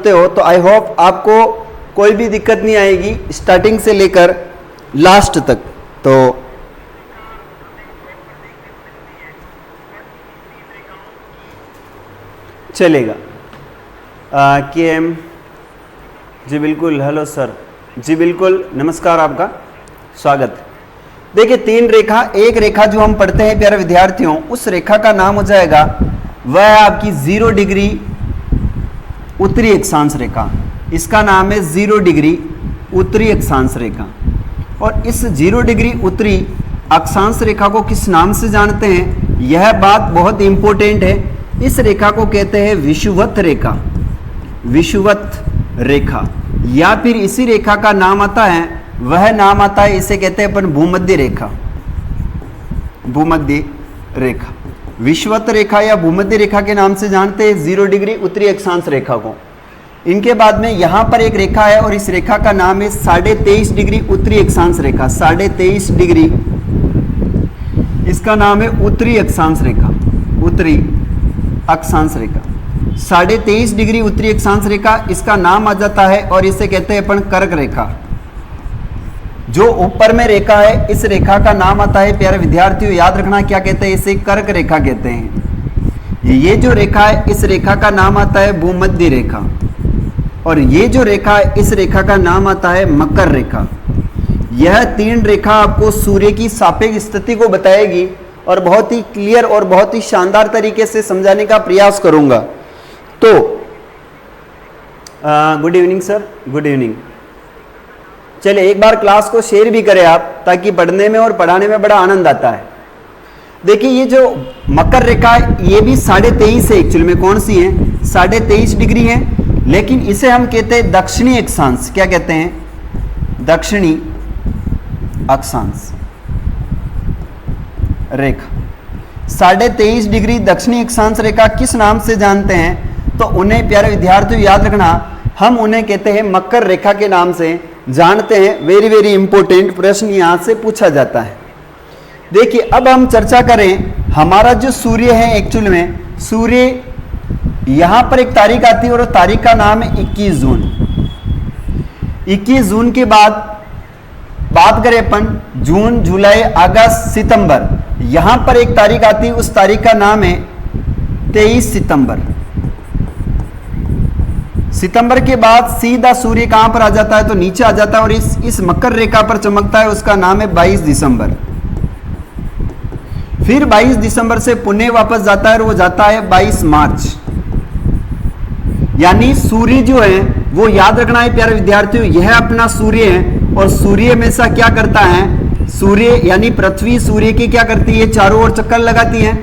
जुड़ते हो तो आई होप आपको कोई भी दिक्कत नहीं आएगी स्टार्टिंग से लेकर लास्ट तक। तो चलेगा। KM जी बिल्कुल, हेलो सर जी बिल्कुल, नमस्कार, आपका स्वागत। देखिए 3 रेखा, एक रेखा जो हम पढ़ते हैं प्यारे विद्यार्थियों, उस रेखा का नाम हो जाएगा वह है आपकी 0 डिग्री उत्तरी अक्षांश रेखा। इसका नाम है 0 डिग्री उत्तरी अक्षांश रेखा। और इस 0 डिग्री उत्तरी अक्षांश रेखा को किस नाम से जानते हैं, यह बात बहुत इंपॉर्टेंट है। इस रेखा को कहते हैं विषुवत रेखा, विषुवत रेखा, या फिर इसी रेखा का नाम आता है, वह नाम आता है, इसे कहते हैं अपन भूमध्य रेखा, भूमध्य रेखा। विषुवत रेखा या भूमध्य रेखा के नाम से जानते हैं 0 डिग्री उत्तरी अक्षांश रेखा को। इनके बाद में यहां पर एक रेखा है और इस रेखा का नाम है 23.5 डिग्री उत्तरी अक्षांश रेखा, 23.5 डिग्री, इसका नाम है उत्तरी अक्षांश रेखा, उत्तरी अक्षांश रेखा, 23.5 डिग्री उत्तरी अक्षांश रेखा, इसका नाम आ जाता है और इसे कहते हैं अपन कर्क रेखा। जो ऊपर में रेखा है, इस रेखा का नाम आता है प्यारे विद्यार्थियों, याद रखना क्या कहते हैं, इसे कर्क रेखा कहते हैं। ये जो रेखा है, इस रेखा का नाम आता है भूमध्य रेखा, और ये जो रेखा है, इस रेखा का नाम आता है मकर रेखा। यह 3 रेखा आपको सूर्य की सापेक्ष स्थिति को बताएगी और बहुत ही क्लियर और बहुत ही शानदार तरीके से समझाने का प्रयास करूंगा। तो good evening sir, good evening. चलिए एक बार क्लास को शेयर भी करें आप, ताकि पढ़ने में और पढ़ाने में बड़ा आनंद आता है। देखिए ये जो मकर रेखा है, ये भी 23.5 है, एक्चुअल में कौन सी है, 23.5 डिग्री है, लेकिन इसे हम कहते हैं दक्षिणी अक्षांश। क्या कहते हैं, दक्षिणी अक्षांश रेखा। 23.5 डिग्री दक्षिणी अक्षांश रेखा किस नाम से जानते हैं, तो उन्हें प्यारे विद्यार्थियों याद रखना, हम उन्हें कहते हैं मकर रेखा के नाम से जानते हैं। वेरी वेरी इंपॉर्टेंट प्रश्न यहां से पूछा जाता है। देखिए अब हम चर्चा करें, हमारा जो सूर्य है, एक्चुअल में सूर्य यहां पर एक तारीख आती है और तारीख का नाम है 21 जून। 21 जून के बाद बात करें अपन जून, जुलाई, अगस्त, सितंबर, यहां पर एक तारीख आती है, उस तारीख का नाम है 23 सितंबर। सितंबर के बाद सीधा सूर्य कहां पर आ जाता है, तो नीचे आ जाता है और इस मकर रेखा पर चमकता है, उसका नाम है 22 दिसंबर। फिर 22 दिसंबर से पुणे वापस जाता है और वो जाता है 22 मार्च। यानी सूर्य जो है वो याद रखना है प्यारे विद्यार्थियों, यह अपना सूर्य है और सूर्य हमेशा क्या करता है, सूर्य यानी पृथ्वी सूर्य की क्या करती है, चारों ओर चक्कर लगाती है।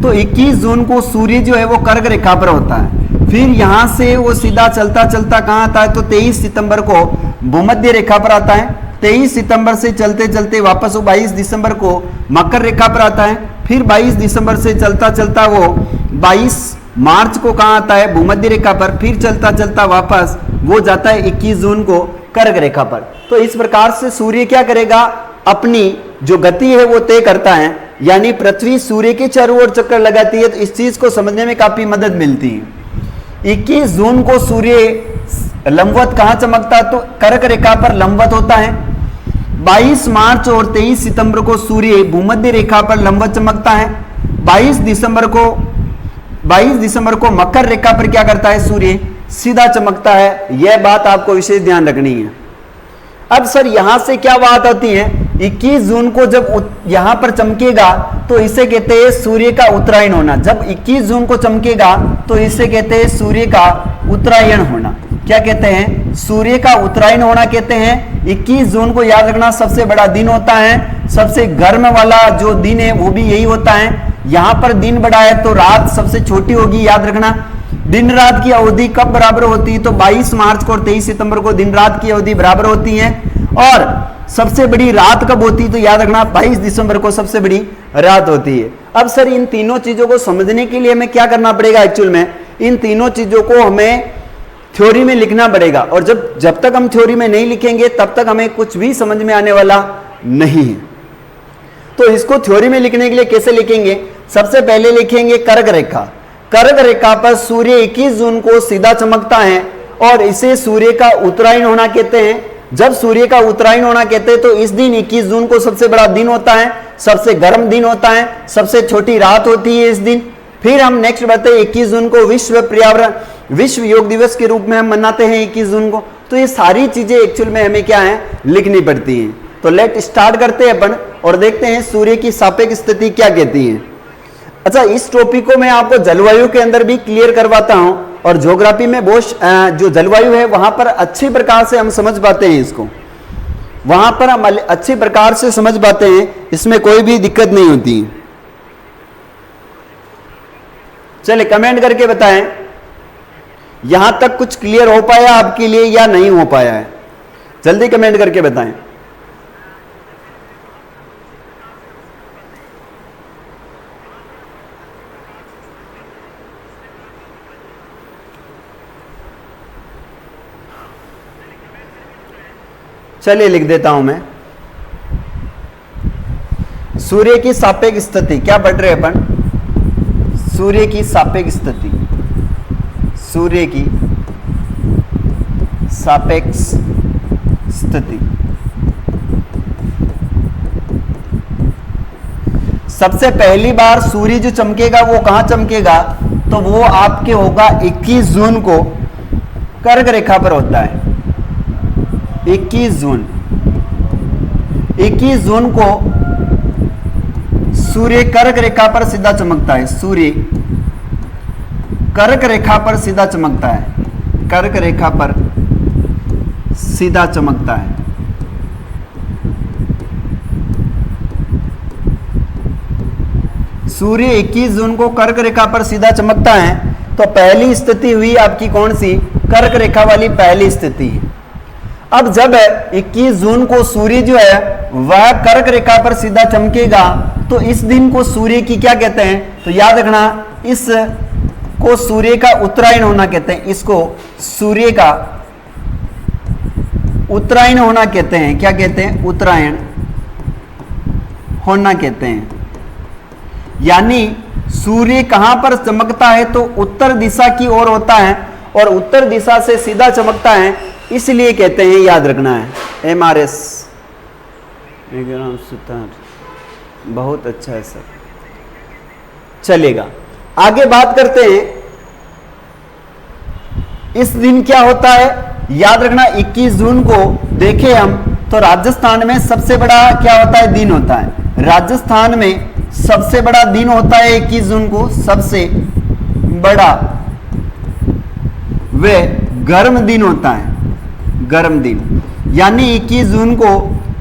तो 21 जून को सूर्य जो है वो कर्क रेखा पर होता है। फिर यहां से वो सीधा चलता चलता कहां आता है, तो 23 सितंबर को भूमध्य रेखा पर आता है। 23 सितंबर से चलते चलते वापस वो 22 दिसंबर को मकर रेखा पर आता है। फिर 22 दिसंबर से चलता चलता वो 22 मार्च को कहां आता है, भूमध्य रेखा पर। फिर चलता चलता वापस वो जाता है 21 जून को कर्क रेखा पर। तो इस प्रकार से सूर्य क्या करेगा, अपनी जो गति है वो तय करता है, यानी पृथ्वी सूर्य के चारों ओर चक्कर लगाती है। तो इस चीज को समझने में काफी मदद मिलती है। 21 जून को सूर्य लंबवत कहां चमकता है, तो कर्क रेखा पर लंबवत होता है। 22 मार्च और 23 सितंबर को सूर्य भूमध्य रेखा पर लंबवत चमकता है। 22 दिसंबर को मकर रेखा पर क्या करता है, सूर्य सीधा चमकता है। यह बात आपको विशेष ध्यान रखनी है। अब सर यहां से क्या बात आती है, 21 जून को जब यहां पर चमकेगा तो इसे कहते हैं सूर्य का उत्तरायण होना। जब 21 जून को चमकेगा तो इसे कहते हैं सूर्य का उत्तरायण होना। क्या कहते हैं, सूर्य का उत्तरायण होना कहते हैं। 21 जून को याद रखना सबसे बड़ा दिन होता है, सबसे गर्म वाला जो दिन है वो भी यही होता है। यहां पर दिन बड़ा है तो रात सबसे छोटी होगी, याद रखना। दिन रात की अवधि कब बराबर होती है, तो 22 मार्च को और 23 सितंबर को दिन रात की अवधि बराबर होती है। और सबसे बड़ी रात कब होती है, तो याद रखना 22 दिसंबर को सबसे बड़ी रात होती है। अब सर इन तीनों चीजों को समझने के लिए हमें क्या करना पड़ेगा, एक्चुअल में इन तीनों चीजों को हमें थ्योरी में लिखना पड़ेगा। और जब तक हम थ्योरी में नहीं लिखेंगे तब तक हमें कुछ भी समझ में आने वाला नहीं है। तो इसको थ्योरी में लिखने के लिए कैसे लिखेंगे, सबसे पहले लिखेंगे कर्क रेखा। कर्क रेखा पर सूर्य 21 जून को सीधा चमकता है और इसे सूर्य का उत्तरायण होना कहते हैं। जब सूर्य का उत्तरायण होना कहते हैं तो इस दिन 21 जून को सबसे बड़ा दिन होता है, सबसे गर्म दिन होता है, सबसे छोटी रात होती है इस दिन। फिर हम नेक्स्ट बढ़ते हैं, 21 जून को विश्व योग दिवस के रूप में हम मनाते हैं 21 जून को। तो ये सारी चीजें एक्चुअल में हमें क्या है, लिखनी पड़ती हैं। तो लेट स्टार्ट करते हैं अपन और देखते हैं सूर्य की सापेक्ष स्थिति क्या कहती है। अच्छा, इस टॉपिक को मैं आपको जलवायु के अंदर भी क्लियर करवाता हूं और ज्योग्राफी में बहुत जो जलवायु है वहां पर अच्छी प्रकार से हम समझ पाते हैं इसको, वहां पर हम अच्छी प्रकार से समझ पाते हैं, इसमें कोई भी दिक्कत नहीं होती। चलिए कमेंट करके बताएं यहां तक कुछ क्लियर हो पाया आपके लिए या नहीं हो पाया है, जल्दी कमेंट करके बताएं। चलिए लिख देता हूं मैं, सूर्य की सापेक्ष स्थिति क्या पढ़ रहे हैं अपन, सूर्य की सापेक्ष स्थिति, सूर्य की सापेक्ष स्थिति। सबसे पहली बार सूर्य जो चमकेगा वो कहां चमकेगा, तो वो आपके होगा 21 जून को कर्क रेखा पर होता है। 21 जून को सूर्य कर्क रेखा पर सीधा चमकता है, सूर्य कर्क रेखा पर सीधा चमकता है, कर्क रेखा पर सीधा चमकता है। सूर्य 21 जून को कर्क रेखा पर सीधा चमकता है, तो पहली स्थिति हुई आपकी कौन सी, कर्क रेखा वाली पहली स्थिति है। अब जब 21 जून को सूर्य जो है वह कर्क रेखा पर सीधा चमकेगा तो इस दिन को सूर्य की क्या कहते हैं, तो याद रखना इस को सूर्य का उत्तरायण होना कहते हैं, इसको सूर्य का उत्तरायण होना कहते हैं। क्या कहते हैं, उत्तरायण होना कहते हैं। यानी सूर्य कहां पर चमकता है तो उत्तर दिशा की ओर होता है और उत्तर दिशा से सीधा चमकता है, इसलिए कहते हैं, याद रखना है MRS बहुत अच्छा है सर। चलेगा, आगे बात करते हैं। इस दिन क्या होता है, याद रखना 21 जून को देखें हम तो राजस्थान में सबसे बड़ा क्या होता है, दिन होता है। राजस्थान में सबसे बड़ा दिन होता है 21 जून को, सबसे बड़ा वे गर्म दिन होता है, गर्म दिन। यानी 21 जून को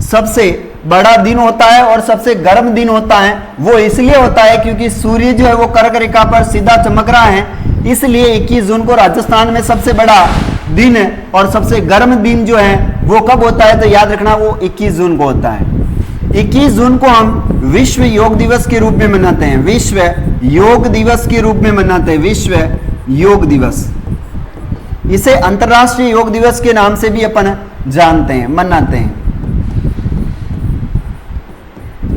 सबसे बड़ा दिन होता है और सबसे गर्म दिन होता है। वो इसलिए होता है क्योंकि सूर्य जो है वो कर्क रेखा पर सीधा चमक रहा है, इसलिए 21 जून को राजस्थान में सबसे बड़ा दिन है। और सबसे गर्म दिन जो है वो कब होता है, तो याद रखना वो 21 जून को होता है। 21 जून को हम विश्व योग दिवस के रूप में मनाते हैं, विश्व योग दिवस के रूप में मनाते हैं, विश्व योग दिवस। इसे अंतरराष्ट्रीय योग दिवस के नाम से भी अपन जानते हैं, मनाते हैं।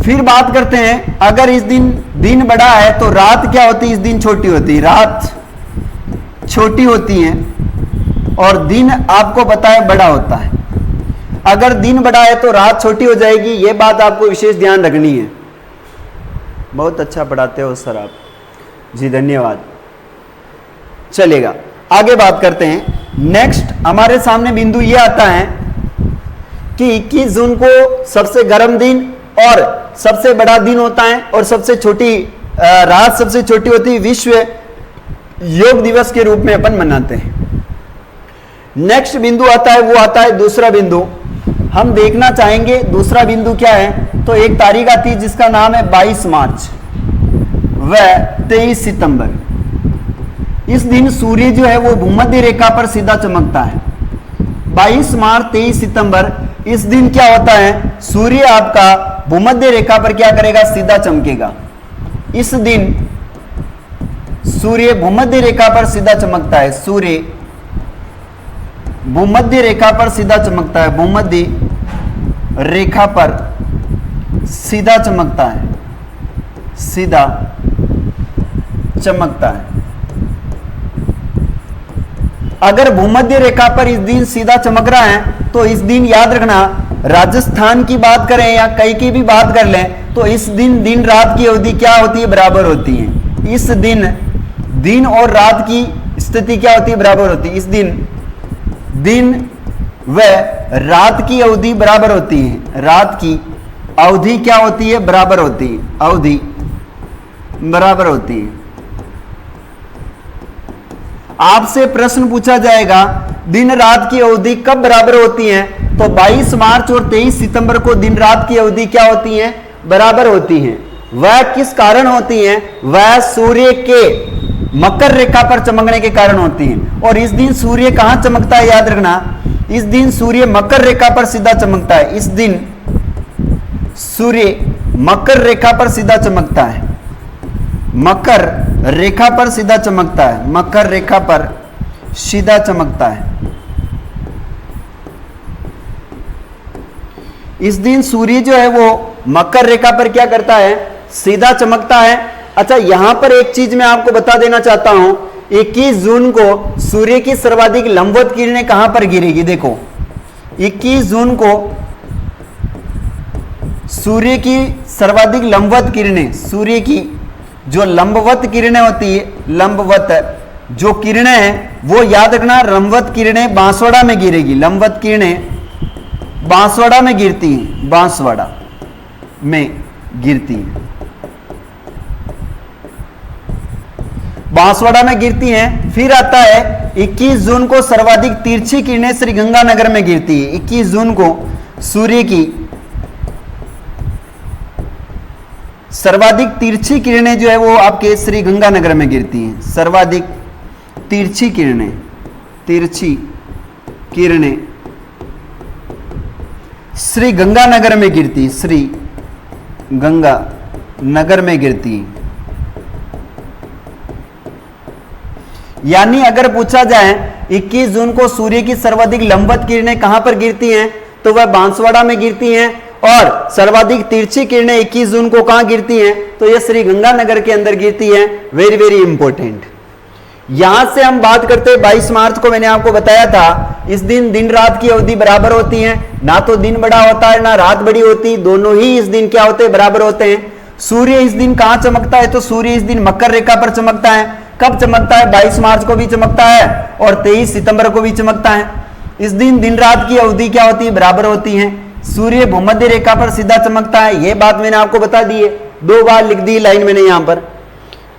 फिर बात करते हैं, अगर इस दिन बड़ा है तो रात क्या होती है, इस दिन छोटी होती है, रात छोटी होती है और दिन आपको पता है बड़ा होता है। अगर दिन बड़ा है तो रात छोटी हो जाएगी, ये बात आपको विशेष ध्यान रखनी है। बहुत अच्छा पढ़ाते हो सर आप जी, धन्यवाद। चलेगा, आगे बात करते हैं। नेक्स्ट हमारे सामने बिंदु ये आता है कि 21 जून को सबसे गर्म दिन और सबसे बड़ा दिन होता है और सबसे छोटी रात सबसे छोटी होती है, विश्व योग दिवस के रूप में अपन मनाते हैं। नेक्स्ट बिंदु आता है, वो आता है दूसरा बिंदु। हम देखना चाहेंगे दूसरा बिंदु क्या है, तो एक तारीख आती है जिसका नाम है 22 मार्च व 23 सितंबर। इस दिन सूर्य जो है वो भूमध्य रेखा पर सीधा चमकता है। 22 मार्च 23 सितंबर, इस दिन क्या होता है, सूर्य आपका भूमध्य रेखा पर क्या करेगा, सीधा चमकेगा। इस दिन सूर्य भूमध्य रेखा पर सीधा चमकता है, सूर्य भूमध्य रेखा पर सीधा चमकता है, भूमध्य रेखा पर सीधा चमकता है, सीधा चमकता है। अगर भूमध्य रेखा पर इस दिन सीधा चमक रहा है तो इस दिन याद रखना, राजस्थान की बात करें या कहीं की भी बात कर लें तो इस दिन दिन रात की अवधि क्या होती है, बराबर होती है। इस दिन दिन और रात की स्थिति क्या होती है, बराबर होती है। इस दिन व रात की अवधि बराबर होती है। रात की अवधि क्या होती है, बराबर होती है। अवधि बराबर होती है। आपसे प्रश्न पूछा जाएगा दिन रात की अवधि कब बराबर होती है, तो 22 मार्च और 23 सितंबर को दिन रात की अवधि क्या होती है, बराबर होती है। वह किस कारण होती है, वह सूर्य के मकर रेखा पर चमकने के कारण होती है। और इस दिन सूर्य कहां चमकता है, याद रखना, इस दिन सूर्य मकर रेखा पर सीधा चमकता है। इस दिन सूर्य मकर रेखा पर सीधा चमकता है। मकर रेखा पर सीधा चमकता है। मकर रेखा पर सीधा चमकता है। इस दिन सूर्य जो है वो मकर रेखा पर क्या करता है, सीधा चमकता है। अच्छा, यहां पर एक चीज मैं आपको बता देना चाहता हूं, 21 जून को सूर्य की सर्वाधिक लंबवत किरणें कहां पर गिरेगी। देखो 21 जून को सूर्य की सर्वाधिक लंबवत किरणें, सूर्य की जो लंबवत किरणें होती है, लंबवत जो किरणें हैं वो याद रखना, लंबवत किरणें बांसवाड़ा में गिरेगी। लंबवत किरणें बांसवाड़ा में गिरती हैं, बांसवाड़ा में गिरती हैं, बांसवाड़ा में गिरती हैं। फिर आता है 21 जून को सर्वाधिक तिरछी किरणें श्री गंगानगर में गिरती है। 21 जून को सूर्य की सर्वाधिक तिरछी किरणें जो है वो आपके श्री गंगानगर में गिरती हैं। सर्वाधिक तिरछी किरणें, तिरछी किरणें श्री गंगानगर में गिरती, श्री गंगानगर में गिरती। यानी अगर पूछा जाए 21 जून को सूर्य की सर्वाधिक लंबवत किरणें कहां पर गिरती हैं, तो वह बांसवाड़ा में गिरती हैं। और सर्वाधिक तिरछी किरणें 21 जून को कहां गिरती हैं, तो यह श्री गंगानगर के अंदर गिरती है। Very very important. यहां से हम बात करते हैं 22 मार्च को, मैंने आपको बताया था इस दिन दिन रात की अवधि बराबर होती है। ना तो दिन बड़ा होता है ना रात बड़ी होती, दोनों ही इस दिन क्या होते हैं, बराबर होते हैं। सूर्य इस दिन कहां चमकता है, तो सूर्य इस दिन मकर रेखा पर चमकता है। कब चमकता है, 22 मार्च को भी चमकता है और 23 सितंबर को भी चमकता है। इस दिन दिन रात की अवधि क्या होती है, बराबर होती है। सूर्य भूमध्य रेखा पर सीधा चमकता है, यह बात मैंने आपको बता दी है, 2 बार लिख दी लाइन मैंने यहां पर।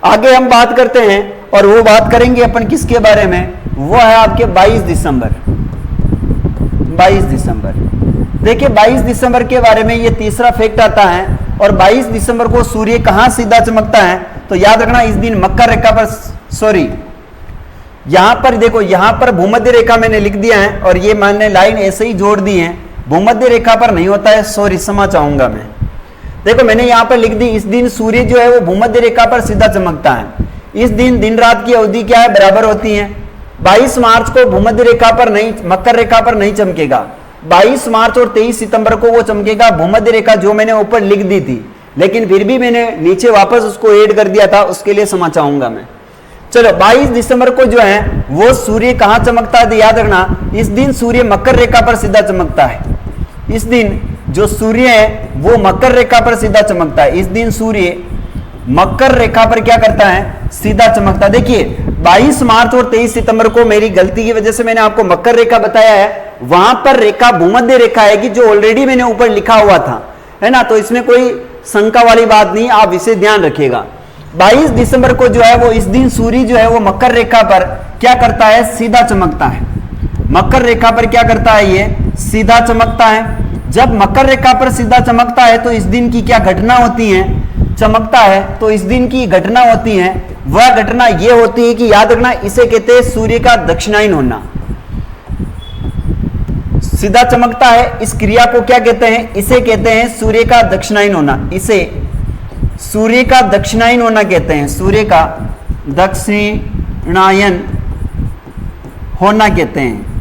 आगे हम बात करते हैं और वो बात करेंगे अपन किसके बारे में, वो है आपके 22 दिसंबर। 22 दिसंबर, देखिए 22 दिसंबर के बारे में ये तीसरा फैक्ट आता है। और 22 दिसंबर को सूर्य कहां सीधा चमकता है, तो याद रखना इस दिन मकर रेखा पर, सॉरी यहां पर देखो, यहां पर भूमध्य रेखा मैंने लिख दिया है और ये मैंने लाइन ऐसे ही जोड़ दी है, भूमध्य रेखा पर नहीं होता है, सॉरी क्षमा चाहूंगा मैं। देखो मैंने यहां पर लिख दी, इस दिन सूर्य जो है वो भूमध्य रेखा पर सीधा चमकता है। इस दिन दिन रात की अवधि क्या है, बराबर होती है। 22 मार्च को भूमध्य रेखा पर नहीं, मकर रेखा पर नहीं चमकेगा। 22 मार्च और 23 सितंबर को वो चमकेगा भूमध्य रेखा, जो मैंने ऊपर लिख दी थी, लेकिन फिर भी मैंने नीचे वापस उसको ऐड कर दिया था, उसके लिए क्षमा चाहूंगा मैं। चलो 22 दिसंबर को जो है वो सूर्य कहां चमकता है, तो याद रखना इस दिन सूर्य मकर रेखा पर सीधा चमकता है। इस दिन जो सूर्य है वो मकर रेखा पर सीधा चमकता है। इस दिन सूर्य मकर रेखा पर क्या करता है, सीधा चमकता है। देखिए 22 मार्च और 23 सितंबर को मेरी गलती की वजह से मैंने आपको मकर रेखा बताया है, वहां पर रेखा भूमध्य रेखा है कि जो ऑलरेडी मैंने ऊपर लिखा हुआ था, है ना, तो इसमें कोई शंका वाली बात नहीं, आप इसे ध्यान रखिएगा। 22 दिसंबर को जो है वो इस दिन सूर्य जो है वो मकर रेखा पर क्या करता है, सीधा चमकता है। मकर रेखा पर क्या करता है, ये सीधा चमकता है। जब मकर रेखा पर सीधा चमकता है तो इस दिन की क्या घटना होती है, चमकता है तो इस दिन की घटना होती है, वह घटना यह होती है कि याद रखना इसे कहते हैं सूर्य का दक्षिणायन होना। सीधा चमकता है, इस क्रिया को क्या कहते हैं, इसे कहते हैं सूर्य का दक्षिणायन होना। इसे सूर्य का दक्षिणायन होना कहते हैं, सूर्य का दक्षिणायन होना कहते हैं।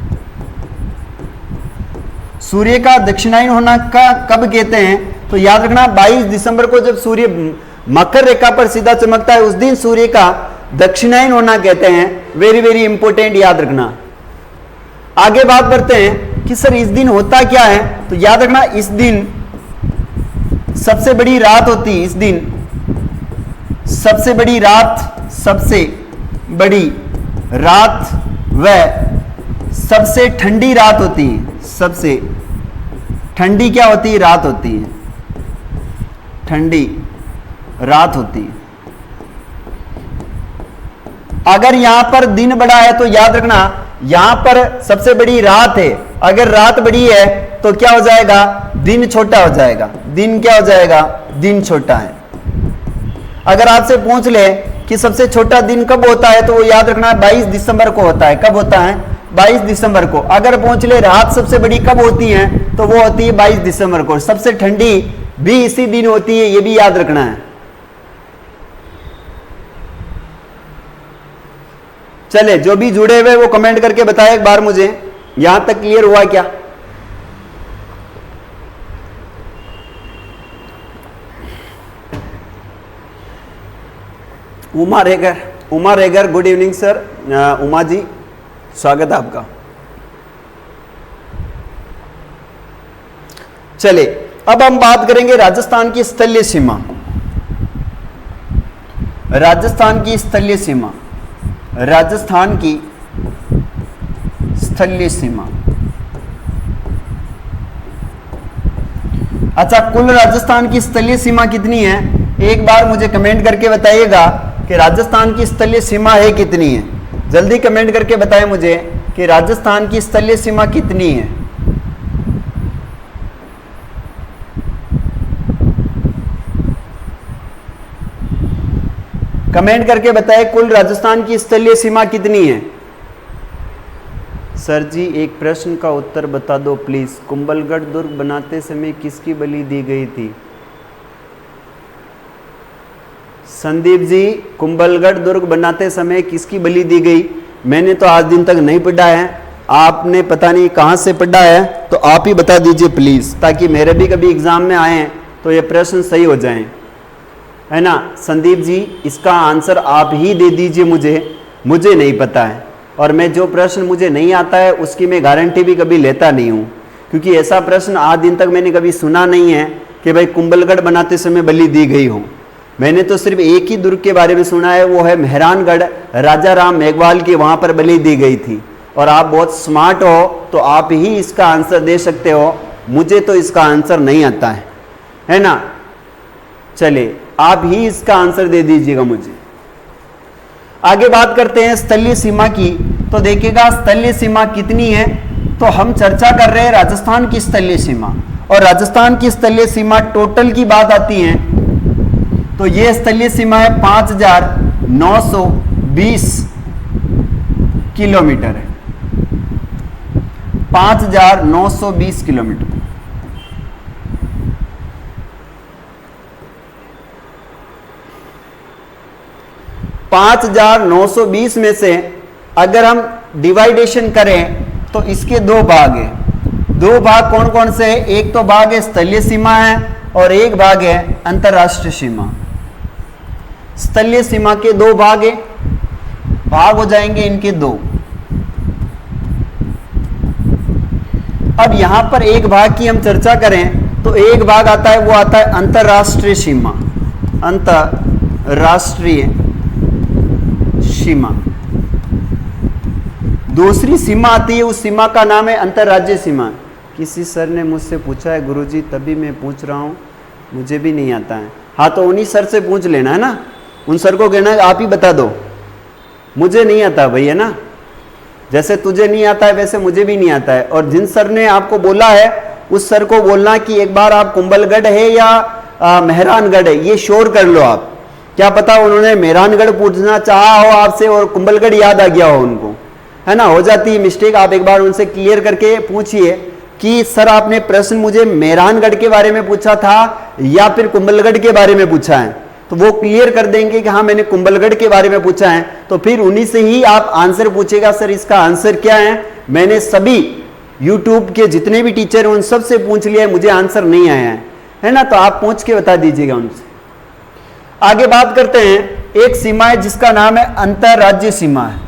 सूर्य का दक्षिणायन होना का कब कहते हैं, तो याद रखना 22 दिसंबर को जब सूर्य मकर रेखा पर सीधा चमकता है उस दिन सूर्य का दक्षिणायन होना कहते हैं। वेरी वेरी इंपॉर्टेंट, याद रखना आगे बात करते हैं कि सर इस दिन होता क्या है, तो याद रखना इस दिन सबसे बड़ी रात होती है। इस दिन सबसे बड़ी रात व सबसे ठंडी रात होती है। सबसे ठंडी क्या होती है? रात होती है, ठंडी रात होती है। अगर यहां पर दिन बड़ा है तो याद रखना यहां पर सबसे बड़ी रात है, अगर रात बड़ी है तो क्या हो जाएगा? दिन छोटा हो जाएगा। दिन क्या हो जाएगा? दिन छोटा है। अगर आपसे पूछ ले कि सबसे छोटा दिन कब होता है, तो वो याद रखना 22 दिसंबर को होता है। कब होता है? 22 दिसंबर को। अगर पूछ ले रात सबसे बड़ी कब होती है, तो वो होती है 22 दिसंबर को। सबसे ठंडी भी इसी दिन होती है, ये भी याद रखना है। चले, जो भी जुड़े हुए वो कमेंट करके बताए एक बार मुझे, यहां तक क्लियर हुआ क्या? Uma Regar, good evening sir. Uma ji, स्वागत है आपका। चले, अब हम बात करेंगे राजस्थान की स्थलीय सीमा। राजस्थान की स्थलीय सीमा, राजस्थान की स्थलीय सीमा। अच्छा, कुल राजस्थान की स्थलीय सीमा कितनी है? एक बार मुझे कमेंट करके बताइएगा कि राजस्थान की स्थलीय सीमा है कितनी है। जल्दी कमेंट करके बताएं मुझे कि राजस्थान की स्थलीय सीमा कितनी है। कमेंट करके बताएं कुल राजस्थान की स्थलीय सीमा कितनी है। सर जी एक प्रश्न का उत्तर बता दो प्लीज। कुंभलगढ़ दुर्ग बनाते समय किसकी बलि दी गई थी? संदीप जी, कुंभलगढ़ दुर्ग बनाते समय किसकी बलि दी गई? मैंने तो आज दिन तक नहीं पढ़ा है, आपने पता नहीं कहां से पढ़ा है, तो आप ही बता दीजिए प्लीज, ताकि मेरे भी कभी एग्जाम में आए तो ये प्रश्न सही हो जाएं, है ना। संदीप जी, इसका आंसर आप ही दे दीजिए मुझे नहीं पता है, और मैं जो प्रश्न मुझे नहीं आता है उसकी मैं गारंटी भी कभी लेता नहीं हूँ, क्योंकि ऐसा प्रश्न आज दिन तक मैंने कभी सुना नहीं है कि भाई कुंभलगढ़ बनाते समय बलि दी गई हो। मैंने तो सिर्फ एक ही दुर्ग के बारे में सुना है, वो है मेहरानगढ़, राजा राम मेघवाल की वहां पर बलि दी गई थी। और आप बहुत स्मार्ट हो तो आप ही इसका आंसर दे सकते हो, मुझे तो इसका आंसर नहीं आता है ना। चलिए, आप ही इसका आंसर दे दीजिएगा मुझे। आगे बात करते हैं स्थलीय सीमा की, तो देखिएगा स्थलीय सीमा कितनी है। तो हम चर्चा कर रहे हैं राजस्थान की स्थलीय सीमा, और राजस्थान की स्थलीय सीमा टोटल की बात आती है तो ये स्थलीय सीमा है 5,920 किलोमीटर है। 5,920 किलोमीटर। पांच 5,920 में से अगर हम डिवाइडेशन करें तो इसके दो भाग हैं। दो भाग कौन कौन से हैं? एक तो भाग है स्थलीय सीमा है और एक भाग है अंतरराष्ट्रीय सीमा। स्थलीय सीमा के दो भाग हैं, भाग हो जाएंगे इनके दो। अब यहां पर एक भाग की हम चर्चा करें तो एक भाग आता है, वो आता है अंतरराष्ट्रीय सीमा। अंतरराष्ट्रीय सीमा। दूसरी सीमा आती है, उस सीमा का नाम है अंतरराज्यीय सीमा। किसी सर ने मुझसे पूछा है गुरुजी, तभी मैं पूछ रहा हूं, मुझे भी नहीं आता है। हाँ, तो उन्हीं सर से पूछ लेना है ना, उन सर को कहना है आप ही बता दो, मुझे नहीं आता भाई, है ना। जैसे तुझे नहीं आता है वैसे मुझे भी नहीं आता है। और जिन सर ने आपको बोला है उस सर को बोलना कि एक बार आप कुंभलगढ़ है या मेहरानगढ़ है, ये श्योर कर लो आप। क्या पता उन्होंने मेहरानगढ़ पूछना चाहा हो आपसे और कुंभलगढ़ याद आ गया हो उनको, है ना। हो जाती है मिस्टेक। आप एक बार उनसे क्लियर करके पूछिए कि सर आपने प्रश्न मुझे मेहरानगढ़ के बारे में पूछा था या फिर कुंभलगढ़ के बारे में पूछा है, तो वो क्लियर कर देंगे कि हाँ मैंने कुंभलगढ़ के बारे में पूछा है। तो फिर उन्हीं से ही आप आंसर पूछेगा, सर इसका आंसर क्या है। मैंने सभी यूट्यूब के जितने भी टीचर हैं उन सब से पूछ लिया है, मुझे आंसर नहीं आया है ना। तो आप पूछ के बता दीजिएगा उनसे। आगे बात करते हैं, एक सीमा है जिसका नाम है अंतरराज्यीय सीमा है।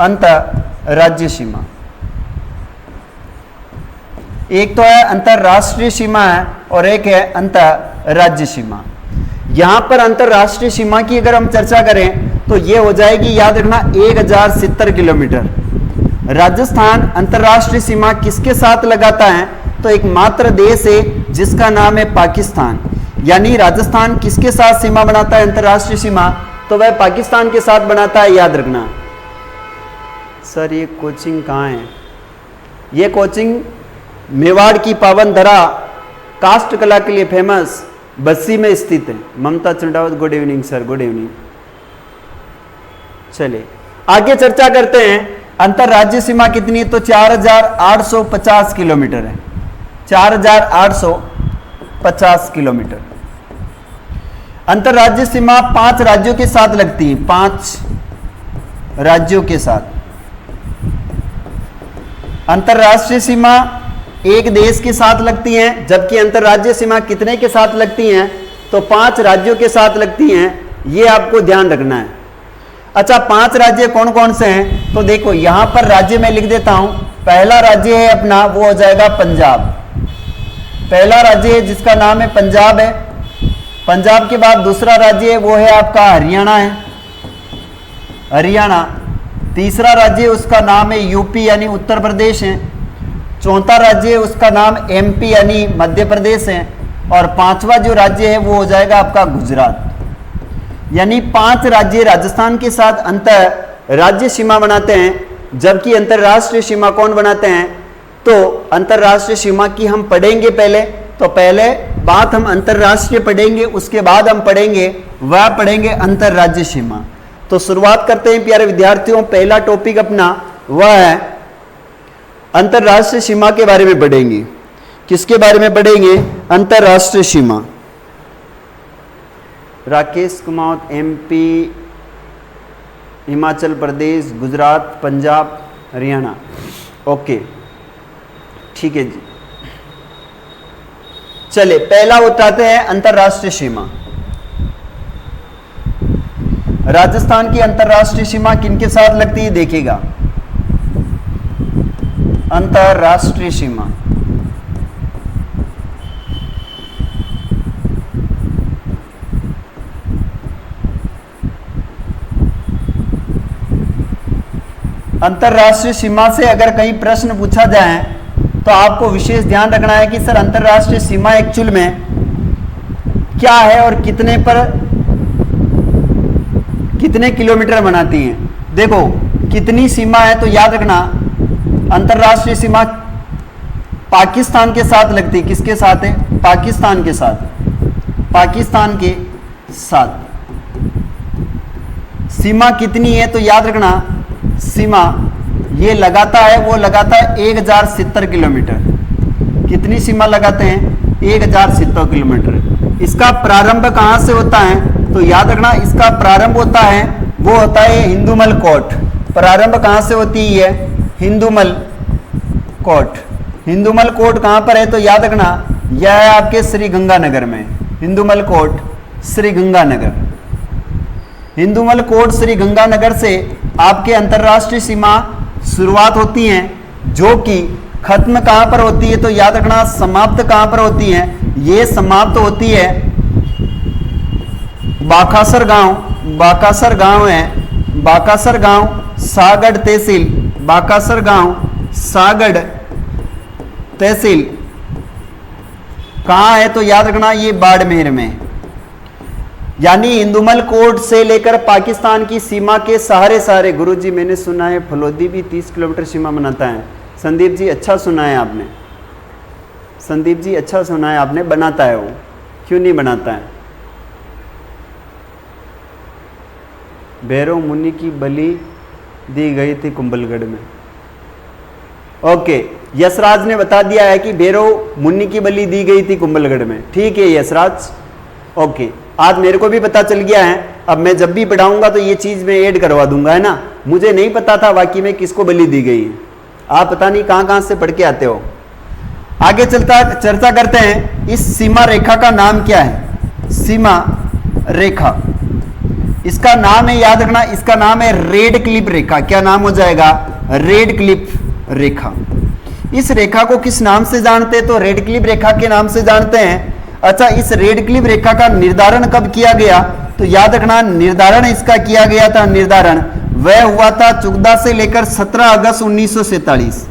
अंतरराज्यीय सीमा। एक तो है अंतरराष्ट्रीय सीमा है और एक है अंतरराज्य सीमा। यहां पर अंतरराष्ट्रीय सीमा की अगर हम चर्चा करें तो ये हो जाएगी, याद रखना, 1070 किलोमीटर। राजस्थान अंतरराष्ट्रीय सीमा किसके साथ लगाता है? तो एकमात्र देश है जिसका नाम है पाकिस्तान। यानी राजस्थान किसके साथ सीमा बनाता है अंतरराष्ट्रीय सीमा? तो वह पाकिस्तान के साथ बनाता है, याद रखना। सर ये कोचिंग कहाँ है? ये कोचिंग मेवाड़ की पावन धरा कास्ट कला के लिए फेमस बस्सी में स्थित है। Mamta Chandawat, good evening sir, good evening. चलिए आगे चर्चा करते हैं। अंतरराज्य सीमा कितनी है? तो 4850 किलोमीटर है, 4850 किलोमीटर। अंतरराज्य सीमा 5 राज्यों के साथ लगती है, 5 राज्यों के साथ। अंतरराष्ट्रीय सीमा एक देश के साथ लगती है, जबकि अंतरराज्य सीमा कितने के साथ लगती हैं? तो 5 राज्यों के साथ लगती हैं। ये आपको ध्यान रखना है। अच्छा, 5 राज्य कौन कौन से हैं? तो देखो यहां पर राज्य मैं लिख देता हूं। पहला राज्य है अपना, वो हो जाएगा पंजाब। पहला राज्य है जिसका नाम है पंजाब है। पंजाब के बाद दूसरा राज्य है वो है आपका हरियाणा है, हरियाणा। तीसरा राज्य उसका नाम है यूपी यानी उत्तर प्रदेश है। चौथा राज्य है उसका नाम एमपी यानी मध्य प्रदेश है। और 5वां जो राज्य है वो हो जाएगा आपका गुजरात। यानी 5 राज्य राजस्थान के साथ अंतर राज्य सीमा बनाते हैं, जबकि अंतरराष्ट्रीय सीमा कौन बनाते हैं? तो अंतरराष्ट्रीय सीमा की हम पढ़ेंगे पहले। तो पहले बात हम अंतरराष्ट्रीय पढ़ेंगे, उसके बाद हम पढ़ेंगे अंतरराज्य सीमा। तो शुरुआत करते हैं प्यारे विद्यार्थियों। पहला टॉपिक अपना वह है अंतरराष्ट्रीय सीमा के बारे में पढ़ेंगे। किसके बारे में पढ़ेंगे? अंतरराष्ट्रीय सीमा। राकेश कुमार, एमपी, हिमाचल प्रदेश, गुजरात, पंजाब, हरियाणा। ओके, ठीक है जी। चलिए पहला उठाते हैं अंतरराष्ट्रीय सीमा। राजस्थान की अंतरराष्ट्रीय सीमा किनके साथ लगती है? देखिएगा, अंतरराष्ट्रीय सीमा अंतरराष्ट्रीय सीमा से अगर कहीं प्रश्न पूछा जाए तो आपको विशेष ध्यान रखना है कि सर अंतरराष्ट्रीय सीमा एक्चुअल में क्या है और कितने किलोमीटर बनाती है। देखो कितनी सीमा है, तो याद रखना अंतरराष्ट्रीय सीमा पाकिस्तान के साथ लगती है। किसके साथ है? पाकिस्तान के साथ। पाकिस्तान के साथ सीमा कितनी है? तो याद रखना सीमा ये लगाता है, वो लगाता है 1070 किलोमीटर। कितनी सीमा लगाते हैं? 1070 किलोमीटर। इसका प्रारंभ कहां से होता है? तो याद रखना इसका प्रारंभ होता है, वो होता है हिंदूमल कोट। प्रारंभ कहां से होती है? हिंदूमल कोट। हिंदूमल कोट कहां पर है? तो याद रखना यह है आपके श्री गंगानगर में। हिंदूमल कोट श्री गंगानगर। हिंदूमल कोट श्री गंगानगर से आपके अंतरराष्ट्रीय सीमा शुरुआत होती है, जो कि खत्म कहां पर होती है? तो याद रखना समाप्त कहां पर होती है? ये समाप्त होती है बाकासर गांव। बाकासर गांव है, बाकासर गांव सागड़ तहसील। बाकासर गांव सागड़ तहसील कहां है? तो याद रखना ये बाड़मेर में। यानी इंदुमल कोट से लेकर पाकिस्तान की सीमा के सारे गुरुजी मैंने सुना है फलोदी भी 30 किलोमीटर सीमा बनाता है। संदीप जी अच्छा सुना है आपने, संदीप जी अच्छा सुना है आपने। बनाता है वो, क्यों नहीं बनाता है? भैरव मुनि की बलि दी गई थी कुंभलगढ़ में। ओके, यशराज ने बता दिया है कि भैरव मुनि की बलि दी गई थी कुंभलगढ़ में। ठीक है यशराज, ओके। आज मेरे को भी पता चल गया है। अब मैं जब भी पढ़ाऊंगा तो ये चीज मैं ऐड करवा दूंगा, है ना। मुझे नहीं पता था वाकई में किसको बलि दी गई है। आप पता नहीं कहां से पढ़ के आते हो। आगे चर्चा करते हैं इस सीमा रेखा का नाम क्या है। सीमा रेखा, इसका नाम है, याद रखना इसका नाम है रेड क्लिफ रेखा। क्या नाम हो जाएगा? रेड क्लिफ रेखा। इस रेखा को किस नाम से जानते हैं? तो रेड क्लिफ रेखा के नाम से जानते हैं। अच्छा, इस रेड क्लिफ रेखा का निर्धारण कब किया गया? तो याद रखना, निर्धारण इसका किया गया था, निर्धारण वह हुआ था चुगदा से लेकर 17 अगस्त 1947।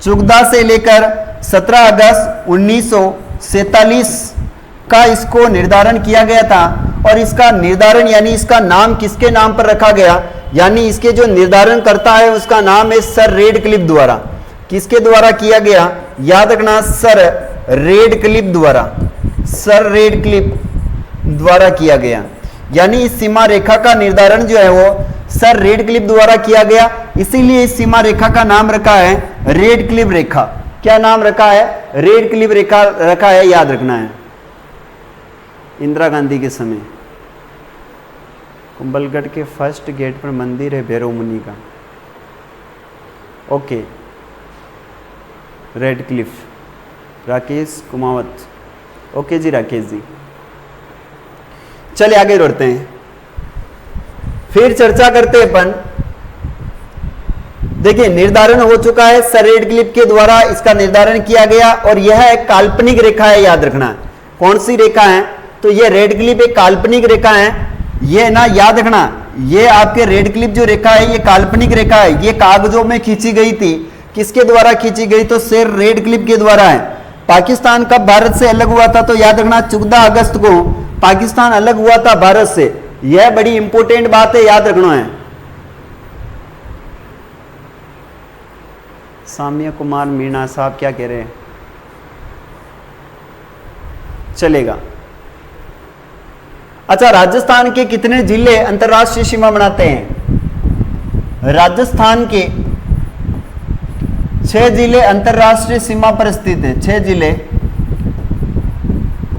चुगदा से लेकर 17 अगस्त 1947 का इसको निर्धारण किया गया था। और इसका निर्धारण यानी इसका नाम किसके नाम पर रखा गया? यानी इसके जो निर्धारण करता है उसका नाम है सर रेड क्लिफ द्वारा। किसके द्वारा किया गया? याद रखना, सर रेड क्लिफ द्वारा, सर रेड क्लिफ द्वारा किया गया। यानी इस सीमा रेखा का निर्धारण जो है वो सर रेड क्लिफ द्वारा किया गया, इसीलिए इस सीमा रेखा का नाम रखा है रेड क्लिफ रेखा। क्या नाम रखा है? रेड क्लिफ रेखा रखा है, याद रखना है। इंदिरा गांधी के समय कुंभलगढ़ के फर्स्ट गेट पर मंदिर है भैरव मुनि का। Okay, red cliff, Rakesh Kumawat. Okay जी राकेश जी, चलिए आगे बढ़ते हैं, फिर चर्चा करते हैं अपन। देखिए, निर्धारण हो चुका है, सर रेड क्लिफ के द्वारा इसका निर्धारण किया गया और यह एक काल्पनिक रेखा है, याद रखना। कौन सी रेखा है? तो यह रेड क्लिफ एक काल्पनिक रेखा है। ये ना याद रखना, ये आपके रेड क्लिफ जो रेखा है ये काल्पनिक रेखा है। ये कागजों में खींची गई थी। किसके द्वारा खींची गई? तो सर रेड क्लिफ के द्वारा है। पाकिस्तान कब भारत से अलग हुआ था? तो याद रखना, 14 अगस्त को पाकिस्तान अलग हुआ था भारत से। यह बड़ी इंपॉर्टेंट बात है, याद रखना है। साम्य कुमार मीणा साहब क्या कह रहे हैं? चलेगा। अच्छा, राजस्थान के कितने जिले अंतरराष्ट्रीय सीमा बनाते हैं? राजस्थान के 6 जिले अंतरराष्ट्रीय सीमा पर स्थित हैं। 6 जिले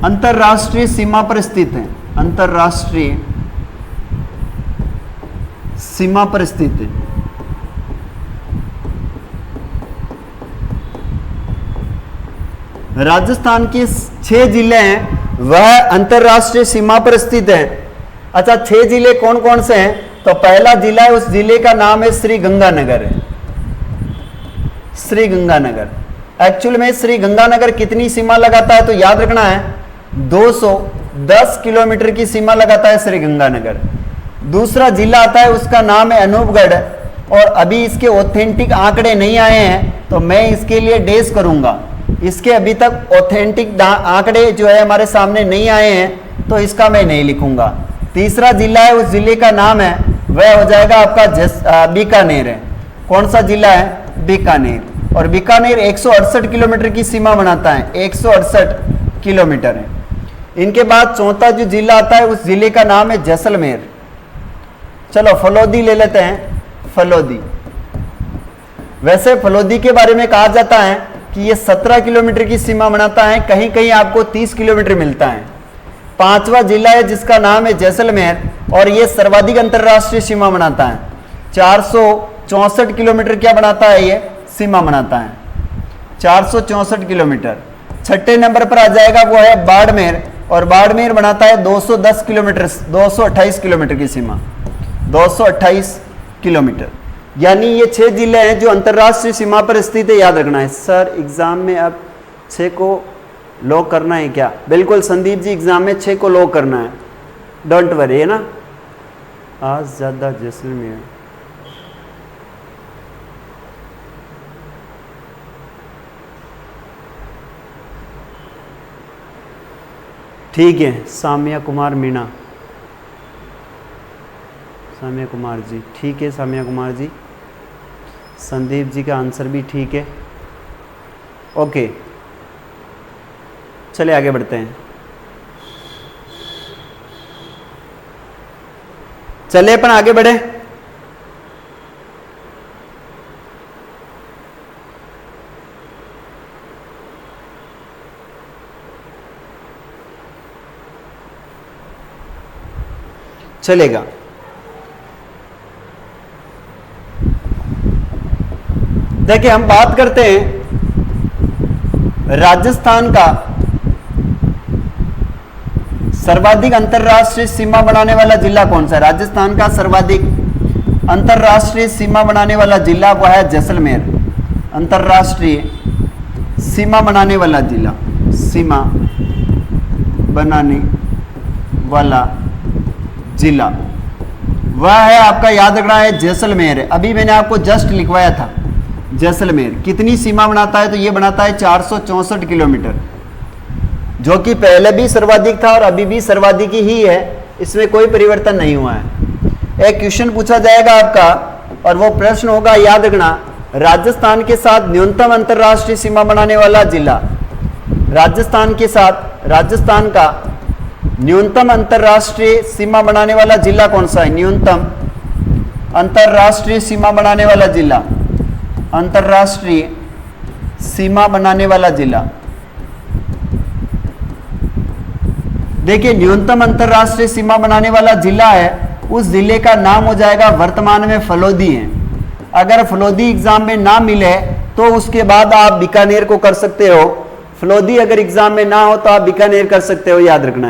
अंतरराष्ट्रीय सीमा पर स्थित हैं, अंतरराष्ट्रीय सीमा पर स्थित है। राजस्थान के 6 जिले हैं वह अंतरराष्ट्रीय सीमा पर स्थित हैं। अच्छा, 6 जिले कौन कौन से हैं? तो पहला जिला है, उस जिले का नाम है श्री गंगानगर है। श्री गंगानगर। एक्चुअल में श्री गंगानगर कितनी सीमा लगाता है? तो याद रखना है 210 किलोमीटर की सीमा लगाता है श्री गंगानगर। दूसरा जिला आता है, उसका नाम है अनूपगढ़। और अभी इसके ऑथेंटिक आंकड़े नहीं आए हैं तो मैं इसके लिए डेस करूंगा। इसके अभी तक ऑथेंटिक आंकड़े जो है हमारे सामने नहीं आए हैं तो इसका मैं नहीं लिखूंगा। तीसरा जिला है, उस जिले का नाम है वह हो जाएगा आपका बीकानेर है। कौन सा जिला है? बीकानेर। और बीकानेर 168 किलोमीटर की सीमा बनाता है, 168 किलोमीटर है। इनके बाद चौथा जो जिला आता है उस जिले का नाम है जैसलमेर। चलो फलोदी ले लेते हैं, फलोदी। वैसे फलोदी के बारे में कहा जाता है कि ये 17 किलोमीटर की सीमा बनाता है, कहीं कहीं आपको 30 किलोमीटर मिलता है। पांचवा जिला है जिसका नाम है जैसलमेर और ये सर्वाधिक अंतरराष्ट्रीय सीमा बनाता है। 464 किलोमीटर क्या बनाता है? ये सीमा बनाता है, 464 किलोमीटर। छठे नंबर पर आ जाएगा वो है बाड़मेर और बाड़मेर बनाता है 210 किलोमीटर, 228 किलोमीटर की सीमा, 228 किलोमीटर। यानी ये 6 जिले हैं जो अंतरराष्ट्रीय सीमा पर स्थित है, याद रखना है। सर एग्जाम में अब 6 को लॉक करना है क्या? बिल्कुल संदीप जी, एग्जाम में 6 को लॉक करना है, डोंट वरी, है ना। आज ज्यादा जैसलमेर। ठीक है, साम्या कुमार मीणा, साम्या कुमार जी, ठीक है साम्या कुमार जी। संदीप जी का आंसर भी ठीक है। ओके, चले आगे बढ़ते हैं। चले अपन आगे बढ़े। चलेगा। देखिए, हम बात करते हैं राजस्थान का सर्वाधिक अंतरराष्ट्रीय सीमा बनाने वाला जिला कौन सा है? राजस्थान का सर्वाधिक अंतरराष्ट्रीय सीमा बनाने वाला जिला वो है जैसलमेर। अंतरराष्ट्रीय सीमा बनाने वाला जिला, सीमा बनाने वाला जिला वह है आपका, याद रखना है, जैसलमेर है। अभी मैंने आपको जस्ट लिखवाया था जैसलमेर कितनी सीमा बनाता है, तो ये बनाता है 464 किलोमीटर, जो कि पहले भी सर्वाधिक था और अभी भी सर्वाधिक ही है, इसमें कोई परिवर्तन नहीं हुआ है। एक क्वेश्चन पूछा जाएगा आपका और वो प्रश्न होगा, याद रखना, राजस्थान के साथ न्यूनतम अंतरराष्ट्रीय सीमा बनाने वाला जिला, राजस्थान के साथ राजस्थान का न्यूनतम अंतरराष्ट्रीय सीमा बनाने वाला जिला कौन सा है? न्यूनतम अंतरराष्ट्रीय सीमा बनाने वाला जिला, अंतरराष्ट्रीय सीमा बनाने वाला जिला। देखिए न्यूनतम अंतरराष्ट्रीय सीमा बनाने वाला जिला है, उस जिले का नाम हो जाएगा, वर्तमान में फलोदी है। अगर फलोदी एग्जाम में ना मिले तो उसके बाद आप बीकानेर को कर सकते हो, फलोदी अगर एग्जाम में ना हो तो आप बीकानेर कर सकते हो, याद रखना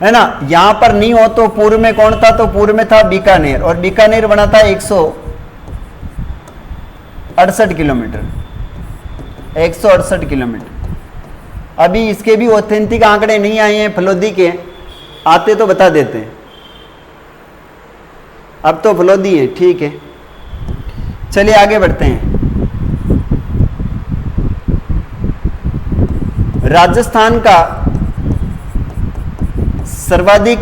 है ना। यहां पर नहीं हो तो पूर्व में कौन था? तो पूर्व में था बीकानेर, और बीकानेर बना था 168 किलोमीटर, 168 किलोमीटर। अभी इसके भी ऑथेंटिक आंकड़े नहीं आए हैं फलोदी के, आते तो बता देते हैं। अब तो फलोदी है, ठीक है। चलिए आगे बढ़ते हैं। राजस्थान का सर्वाधिक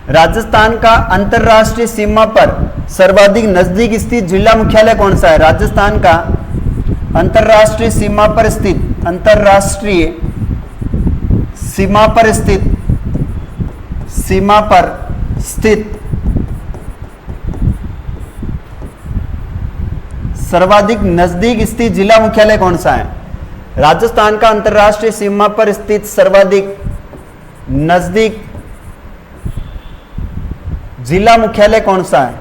राजस्थान का अंतरराष्ट्रीय सीमा पर सर्वाधिक नजदीक स्थित जिला मुख्यालय कौन सा है? राजस्थान का अंतरराष्ट्रीय सीमा पर स्थित, अंतरराष्ट्रीय सीमा पर स्थित, सीमा पर स्थित सर्वाधिक नजदीक स्थित जिला मुख्यालय कौन सा है? राजस्थान का अंतरराष्ट्रीय सीमा पर स्थित सर्वाधिक नजदीक जिला मुख्यालय कौन सा है?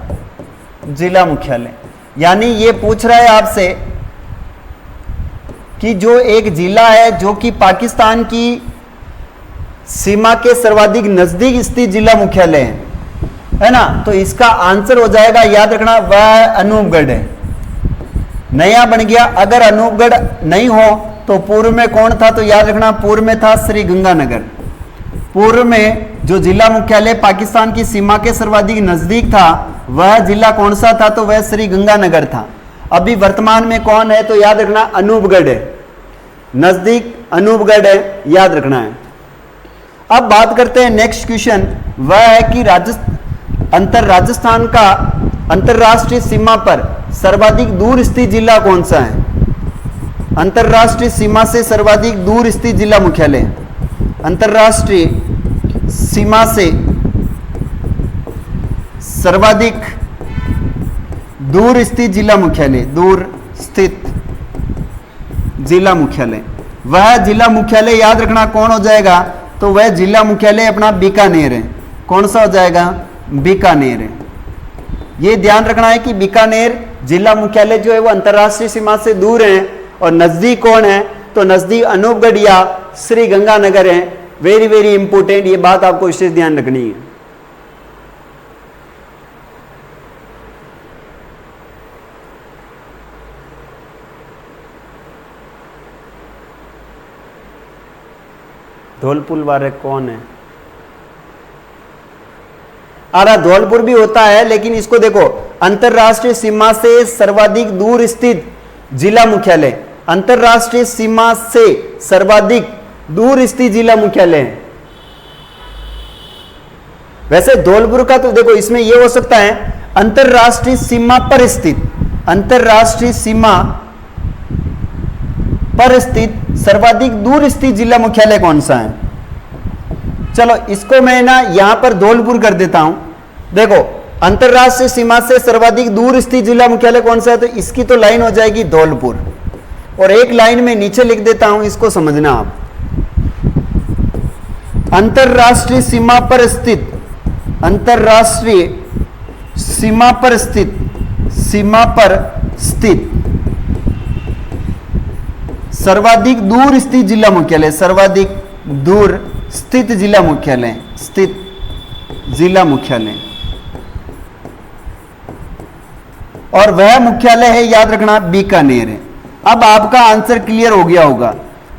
जिला मुख्यालय, यानी ये पूछ रहा है आपसे कि जो एक जिला है जो कि पाकिस्तान की सीमा के सर्वाधिक नजदीक स्थित जिला मुख्यालय है ना, तो इसका आंसर हो जाएगा, याद रखना, वह अनूपगढ़ है। नया बन गया। अगर अनूपगढ़ नहीं हो तो पूर्व में कौन था? तो याद रखना, पूर्व में था श्री गंगानगर। पूर्व में जो जिला मुख्यालय पाकिस्तान की सीमा के सर्वाधिक नजदीक था वह जिला कौन सा था? तो वह श्री गंगानगर था। अभी वर्तमान में कौन है? तो याद रखना, अनूपगढ़ है, नजदीक अनूपगढ़ है, याद रखना है। अब बात करते हैं नेक्स्ट क्वेश्चन, वह है कि राजस्थान का अंतरराष्ट्रीय सीमा पर सर्वाधिक दूर स्थित जिला कौन सा है? अंतरराष्ट्रीय सीमा से सर्वाधिक दूर स्थित जिला मुख्यालय, अंतरराष्ट्रीय सीमा से सर्वाधिक दूर स्थित जिला मुख्यालय, दूर स्थित जिला मुख्यालय, वह जिला मुख्यालय याद रखना कौन हो जाएगा? तो वह जिला मुख्यालय अपना बीकानेर है। कौन सा हो जाएगा? बीकानेर है। ये ध्यान रखना है कि बीकानेर जिला मुख्यालय जो है वो अंतरराष्ट्रीय सीमा से दूर है, और नजदीक कौन है? तो नजदीक अनूपगढ़ या श्री गंगानगर है। वेरी वेरी इंपॉर्टेंट, ये बात आपको विशेष ध्यान रखनी है। धौलपुर वाले कौन है? अरे धौलपुर भी होता है, लेकिन इसको देखो, अंतरराष्ट्रीय सीमा से सर्वाधिक दूर स्थित जिला मुख्यालय, अंतरराष्ट्रीय सीमा से सर्वाधिक दूर स्थित जिला मुख्यालय है। वैसे धौलपुर का तो देखो, इसमें यह हो सकता है अंतरराष्ट्रीय सीमा पर स्थित, अंतरराष्ट्रीय सीमा पर स्थित सर्वाधिक दूर स्थित जिला मुख्यालय कौन सा है? चलो इसको मैं ना यहां पर धौलपुर कर देता हूं। देखो, अंतरराष्ट्रीय सीमा से सर्वाधिक दूर स्थित जिला मुख्यालय कौन सा है? तो इसकी तो लाइन हो जाएगी धौलपुर, और एक लाइन में नीचे लिख देता हूं, इसको समझना आप। अंतरराष्ट्रीय सीमा पर स्थित, अंतरराष्ट्रीय सीमा पर स्थित, सीमा पर स्थित सर्वाधिक दूर स्थित जिला मुख्यालय, सर्वाधिक दूर स्थित जिला मुख्यालय, स्थित जिला मुख्यालय, और वह मुख्यालय है, याद रखना, बीकानेर है। अब आपका आंसर क्लियर हो गया होगा।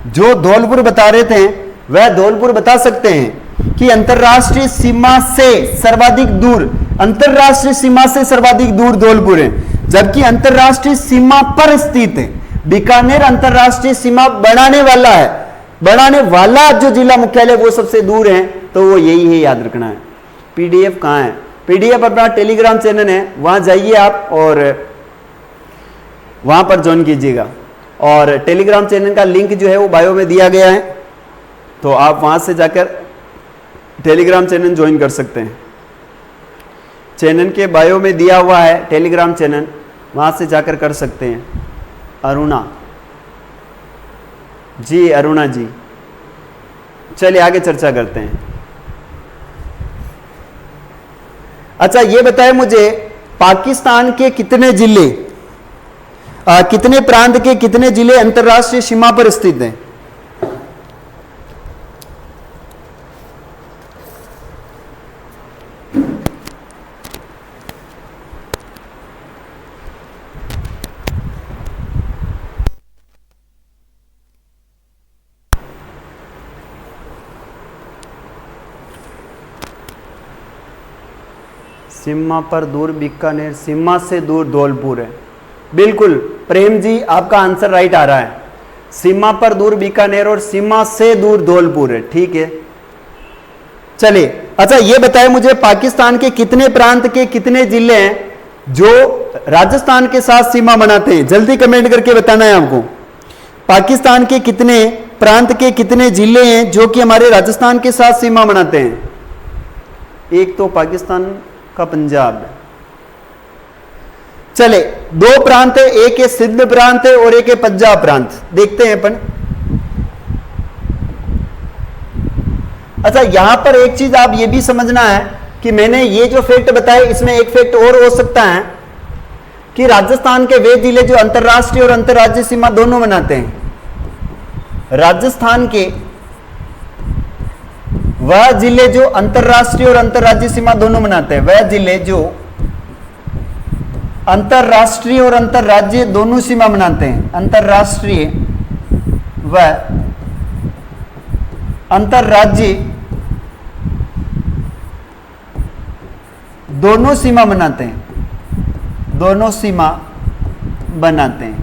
जो धौलपुर बता रहे थे वह धौलपुर बता सकते हैं कि अंतरराष्ट्रीय सीमा से सर्वाधिक दूर, अंतरराष्ट्रीय सीमा से सर्वाधिक दूर धौलपुर है, जबकि अंतरराष्ट्रीय सीमा पर स्थित है बीकानेर। अंतरराष्ट्रीय सीमा बढ़ाने वाला है, बढ़ाने वाला जो जिला मुख्यालय वो सबसे दूर है, तो वो यही है, याद रखना है। पीडीएफ कहाँ है? पीडीएफ अपना टेलीग्राम चैनल है, वहां जाइए आप और वहां पर ज्वाइन कीजिएगा। और टेलीग्राम चैनल का लिंक जो है वो बायो में दिया गया है, तो आप वहां से जाकर टेलीग्राम चैनल ज्वाइन कर सकते हैं। चैनल के बायो में दिया हुआ है टेलीग्राम चैनल, वहां से जाकर कर सकते हैं। अरुणा जी, अरुणा जी, चलिए आगे चर्चा करते हैं। अच्छा, ये बताए मुझे पाकिस्तान के कितने जिले, कितने प्रांत के कितने जिले अंतरराष्ट्रीय सीमा पर स्थित हैं? सीमा पर दूर बीकानेर, सीमा से दूर धौलपुर है। बिल्कुल प्रेम जी, आपका आंसर राइट आ रहा है। सीमा पर दूर बीकानेर और सीमा से दूर धौलपुर है, ठीक है। चलिए, अच्छा ये बताएं मुझे पाकिस्तान के कितने प्रांत के कितने जिले हैं जो राजस्थान के साथ सीमा बनाते हैं? जल्दी कमेंट करके बताना है आपको। पाकिस्तान के कितने प्रांत के कितने जिले हैं जो कि हमारे राजस्थान के साथ सीमा बनाते हैं? एक तो पाकिस्तान का पंजाब है। चले, दो प्रांत है, एक है सिंध प्रांत है और एक है पंजाब प्रांत। देखते हैं अपन। अच्छा, यहां पर एक चीज आप ये भी समझना है कि मैंने ये जो फैक्ट बताए इसमें एक फैक्ट और हो सकता है कि राजस्थान के वे जिले जो अंतरराष्ट्रीय और अंतरराज्यीय सीमा दोनों बनाते हैं, राजस्थान के वह जिले जो अंतरराष्ट्रीय और अंतरराज्यीय सीमा दोनों बनाते हैं, वह जिले जो अंतरराष्ट्रीय और अंतरराज्यीय दोनों सीमा बनाते हैं, अंतरराष्ट्रीय व अंतरराज्यीय दोनों सीमा बनाते हैं, दोनों सीमा बनाते हैं।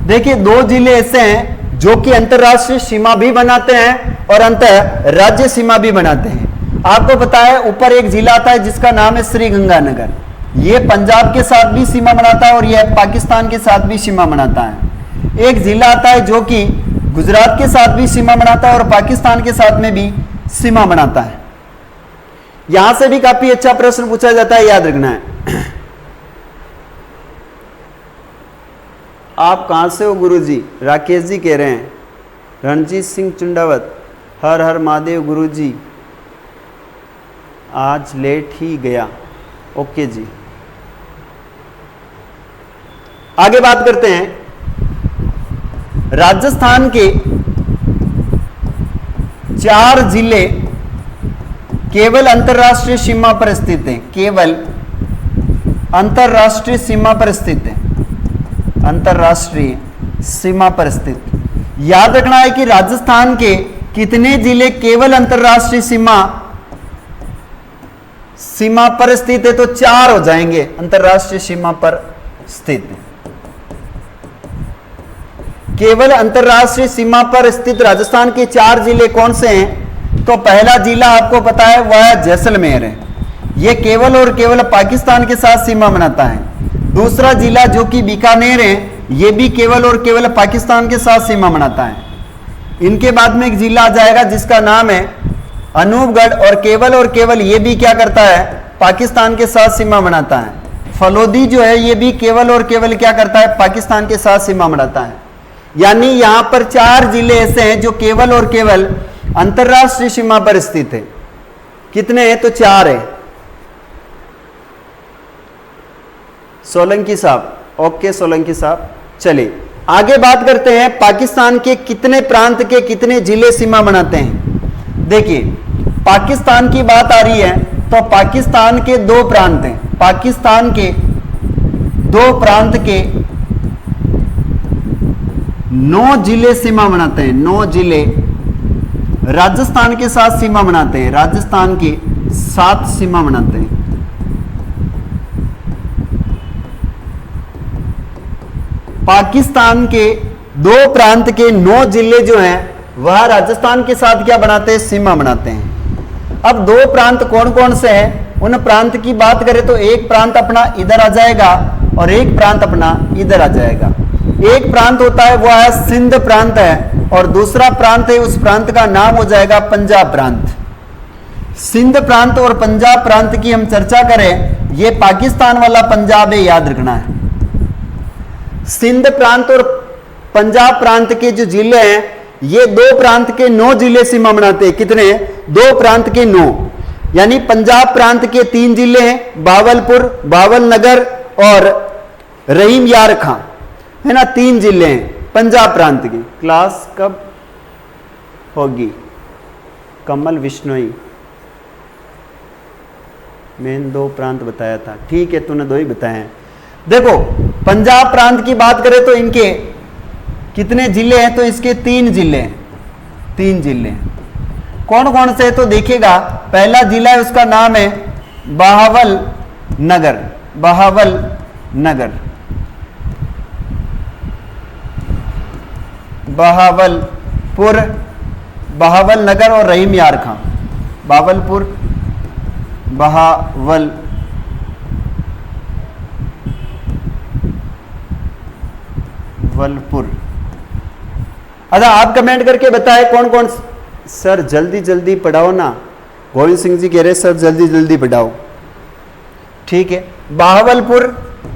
देखिए, दो जिले ऐसे हैं जो कि अंतरराष्ट्रीय सीमा भी बनाते हैं और अंतरराज्यीय सीमा भी बनाते हैं। आपको पता है ऊपर एक जिला आता है जिसका नाम है श्रीगंगानगर। ये पंजाब के साथ भी सीमा बनाता है और यह पाकिस्तान के साथ भी सीमा बनाता है। एक जिला आता है जो कि गुजरात के साथ भी सीमा बनाता है और पाकिस्तान के साथ में भी सीमा बनाता है। यहां से भी काफी अच्छा प्रश्न पूछा जाता है, याद रखना है। आप कहां से हो गुरुजी? राकेश जी कह रहे हैं। रणजीत सिंह चुंडावत, हर हर महादेव गुरुजी, आज लेट ही गया। ओके जी, आगे बात करते हैं। राजस्थान के 4 जिले केवल अंतरराष्ट्रीय सीमा पर स्थित हैं, केवल अंतरराष्ट्रीय सीमा पर स्थित है, अंतरराष्ट्रीय सीमा पर स्थित। याद रखना है कि राजस्थान के कितने जिले केवल अंतरराष्ट्रीय सीमा पर स्थित है? तो 4 हो जाएंगे अंतरराष्ट्रीय सीमा पर स्थित। केवल अंतरराष्ट्रीय सीमा पर स्थित राजस्थान के 4 जिले कौन से हैं? तो पहला जिला आपको पता है वह जैसलमेर है, यह केवल और केवल पाकिस्तान के साथ सीमा बनाता है। दूसरा जिला जो कि बीकानेर है, यह भी केवल और केवल पाकिस्तान के साथ सीमा बनाता है। इनके बाद में एक जिला आ जाएगा जिसका नाम है अनूपगढ़, और केवल ये भी क्या करता है? पाकिस्तान के साथ सीमा बनाता है। फलोदी जो है ये भी केवल और केवल क्या करता है? पाकिस्तान के साथ सीमा बनाता है। यानी यहां पर 4 जिले ऐसे हैं जो केवल और केवल अंतरराष्ट्रीय सीमा पर स्थित है। कितने हैं? तो 4 है। सोलंकी साहब, ओके सोलंकी साहब। चलिए आगे बात करते हैं, पाकिस्तान के कितने प्रांत के कितने जिले सीमा बनाते हैं। देखिए पाकिस्तान की बात आ रही है तो पाकिस्तान के 2 प्रांत हैं, पाकिस्तान के दो प्रांत के 9 जिले सीमा बनाते हैं। 9 जिले राजस्थान के साथ सीमा बनाते हैं। राजस्थान के 7 सीमा बनाते हैं। पाकिस्तान के 2 प्रांत के 9 जिले जो हैं वह राजस्थान के साथ क्या बनाते हैं? सीमा बनाते हैं। अब 2 प्रांत कौन कौन से हैं? उन प्रांत की बात करें तो एक प्रांत अपना इधर आ जाएगा और एक प्रांत अपना इधर आ जाएगा। एक प्रांत होता है वह है सिंध प्रांत है, और दूसरा प्रांत है उस प्रांत का नाम हो जाएगा पंजाब प्रांत। सिंध प्रांत और पंजाब प्रांत की हम चर्चा करें, यह पाकिस्तान वाला पंजाब है, याद रखना है। सिंध प्रांत और पंजाब प्रांत के जो जिले हैं ये 2 प्रांत के 9 जिले सीमा बनाते हैं। कितने? 2 प्रांत के 9, यानी पंजाब प्रांत के 3 जिले हैं, बावलपुर, बावलनगर और रहीम यार खां, है ना। 3 जिले हैं पंजाब प्रांत के। क्लास कब होगी? कमल विश्नोई, मैंने 2 प्रांत बताया था। ठीक है, तूने 2 ही बताए हैं। देखो, पंजाब प्रांत की बात करें तो इनके कितने जिले हैं? तो इसके 3 जिले हैं। 3 जिले कौन कौन से? तो देखिएगा, पहला जिला है उसका नाम है बहावल नगर। बहावल नगर, बहावलपुर, बहावल नगर और रहीम यार खां। बावलपुर, बहावल वलपुर। अच्छा, आप कमेंट करके बताएं कौन कौन। सर जल्दी जल्दी पढ़ाओ ना, गोविंद सिंह जी कह रहे सर जल्दी जल्दी पढ़ाओ। ठीक है, बहावलपुर,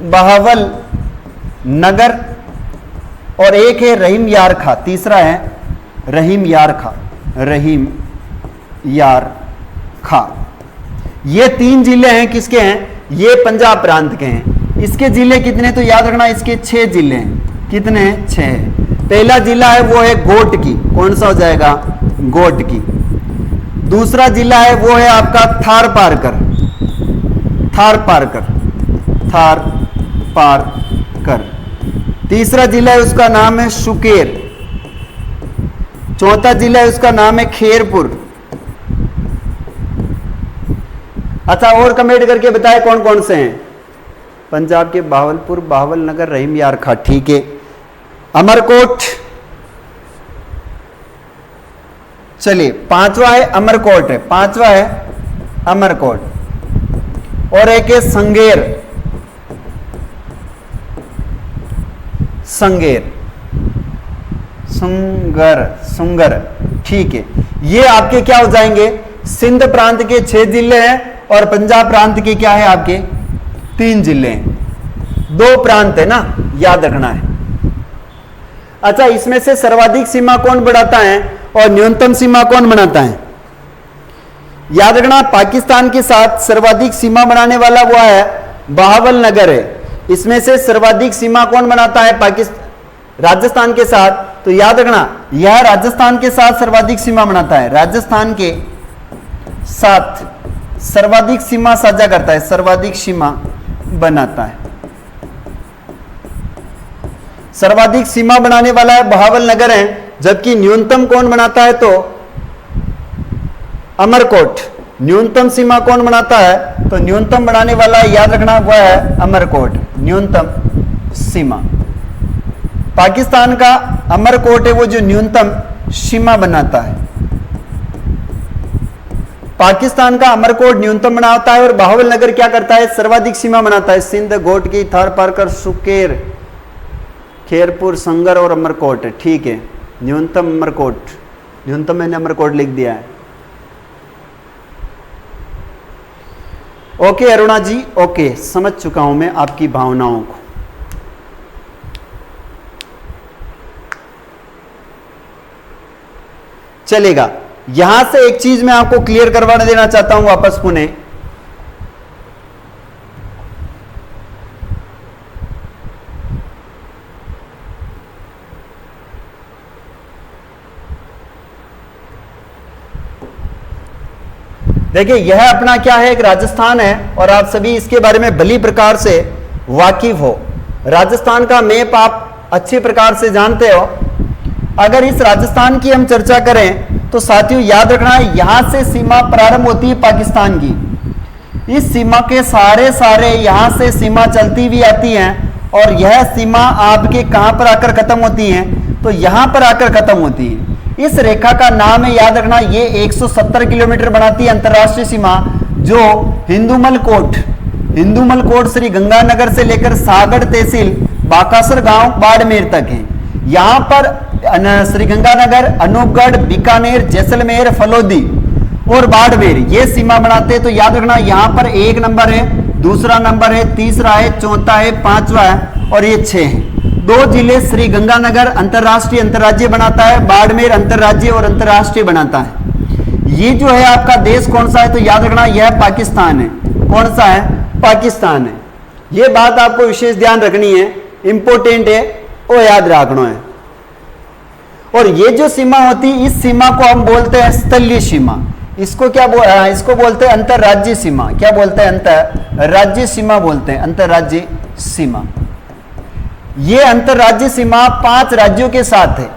बहावल नगर और एक है रहीम यार खां, तीसरा है रहीम यार खां। रहीम यार खां, ये 3 जिले हैं। किसके हैं? ये पंजाब प्रांत के हैं। इसके जिले कितने? तो याद रखना, इसके 6 जिले हैं। कितने हैं? 6। पहला जिला है वो है गोट की। कौन सा हो जाएगा? गोट की। दूसरा जिला है वो है आपका थार पारकर। थार पारकर, थार पारकर। तीसरा जिला है उसका नाम है शुकेर। चौथा जिला है उसका नाम है खेरपुर। अच्छा, और कमेंट करके बताए कौन कौन से हैं? पंजाब के बावलपुर, बावल नगर, रहीम यार खां। ठीक है, अमरकोट। चलिए, 5वां है अमरकोट है। 5वां है अमरकोट और एक है संगेर। संगेर, सुंगर, सुंगर। ठीक है, ये आपके क्या हो जाएंगे? सिंध प्रांत के 6 जिले हैं और पंजाब प्रांत के क्या है? आपके 3 जिले हैं। 2 प्रांत है ना, याद रखना है। अच्छा, इसमें से सर्वाधिक सीमा कौन बढ़ाता है और न्यूनतम सीमा कौन बनाता है? याद रखना, पाकिस्तान के साथ सर्वाधिक सीमा बनाने वाला वो है बहावल नगर है। इसमें से सर्वाधिक सीमा कौन बनाता है? राजस्थान के साथ। तो याद रखना, यह राजस्थान के साथ सर्वाधिक सीमा बनाता है। राजस्थान के साथ सर्वाधिक सीमा साझा करता है, सर्वाधिक सीमा बनाता है। सर्वाधिक सीमा बनाने वाला है बहावल नगर है, जबकि न्यूनतम कौन बनाता है? तो अमरकोट। न्यूनतम सीमा कौन बनाता है? तो न्यूनतम बनाने वाला याद रखना वह है अमरकोट। न्यूनतम सीमा पाकिस्तान का अमरकोट है वो जो न्यूनतम सीमा बनाता है। पाकिस्तान का अमरकोट न्यूनतम बनाता है और बहावल नगर क्या करता है? सर्वाधिक सीमा बनाता है। सिंध, गोट की, थार पारकर, सुकेर, खेरपुर, संगर और अमरकोट। ठीक है, न्यूनतम अमरकोट। न्यूनतम मैंने अमरकोट लिख दिया है। ओके अरुणा जी, ओके, समझ चुका हूं मैं आपकी भावनाओं को। चलेगा, यहां से एक चीज मैं आपको क्लियर करवाने देना चाहता हूं वापस पुणे। देखिए यह अपना क्या है, एक राजस्थान है और आप सभी इसके बारे में भली प्रकार से वाकिफ हो। राजस्थान का मैप आप अच्छी प्रकार से जानते हो। अगर इस राजस्थान की हम चर्चा करें तो साथियों याद रखना, यहां से सीमा प्रारंभ होती है पाकिस्तान की। इस सीमा के सारे यहां से सीमा चलती हुई आती हैं और यह सीमा आपके कहां पर आकर खत्म होती है, तो यहां पर आकर खत्म होती है। इस रेखा का नाम है, याद रखना, ये 170 किलोमीटर बनाती है अंतरराष्ट्रीय सीमा, जो हिंदुमल कोट श्री गंगानगर से लेकर सागर तहसील बाकासर गांव बाड़मेर तक है। यहां पर श्री गंगानगर, अनूपगढ़, बीकानेर, जैसलमेर, फलोदी और बाड़मेर ये सीमा बनाते हैं। तो याद रखना यहां पर 1 नंबर है, दूसरा नंबर है, तीसरा है, चौथा है, पांचवा है और ये 6 है। 2 जिले श्री गंगानगर अंतरराष्ट्रीय अंतरराज्य बनाता है, बाड़मेर अंतरराज्य और अंतरराष्ट्रीय बनाता है। ये जो है आपका देश कौन सा है, तो याद रखना यह पाकिस्तान है। कौन सा है? पाकिस्तान है। ये बात आपको विशेष ध्यान रखनी है, इंपॉर्टेंट है, वो याद रखना है। और ये जो सीमा होती है, इस सीमा को हम बोलते हैं स्थलीय सीमा। इसको इसको बोलते हैं अंतरराज्यीय सीमा। क्या बोलते हैं? अंतरराज्यीय सीमा बोलते हैं, अंतरराज्यीय सीमा। ये अंतरराज्यीय सीमा 5 राज्यों के साथ है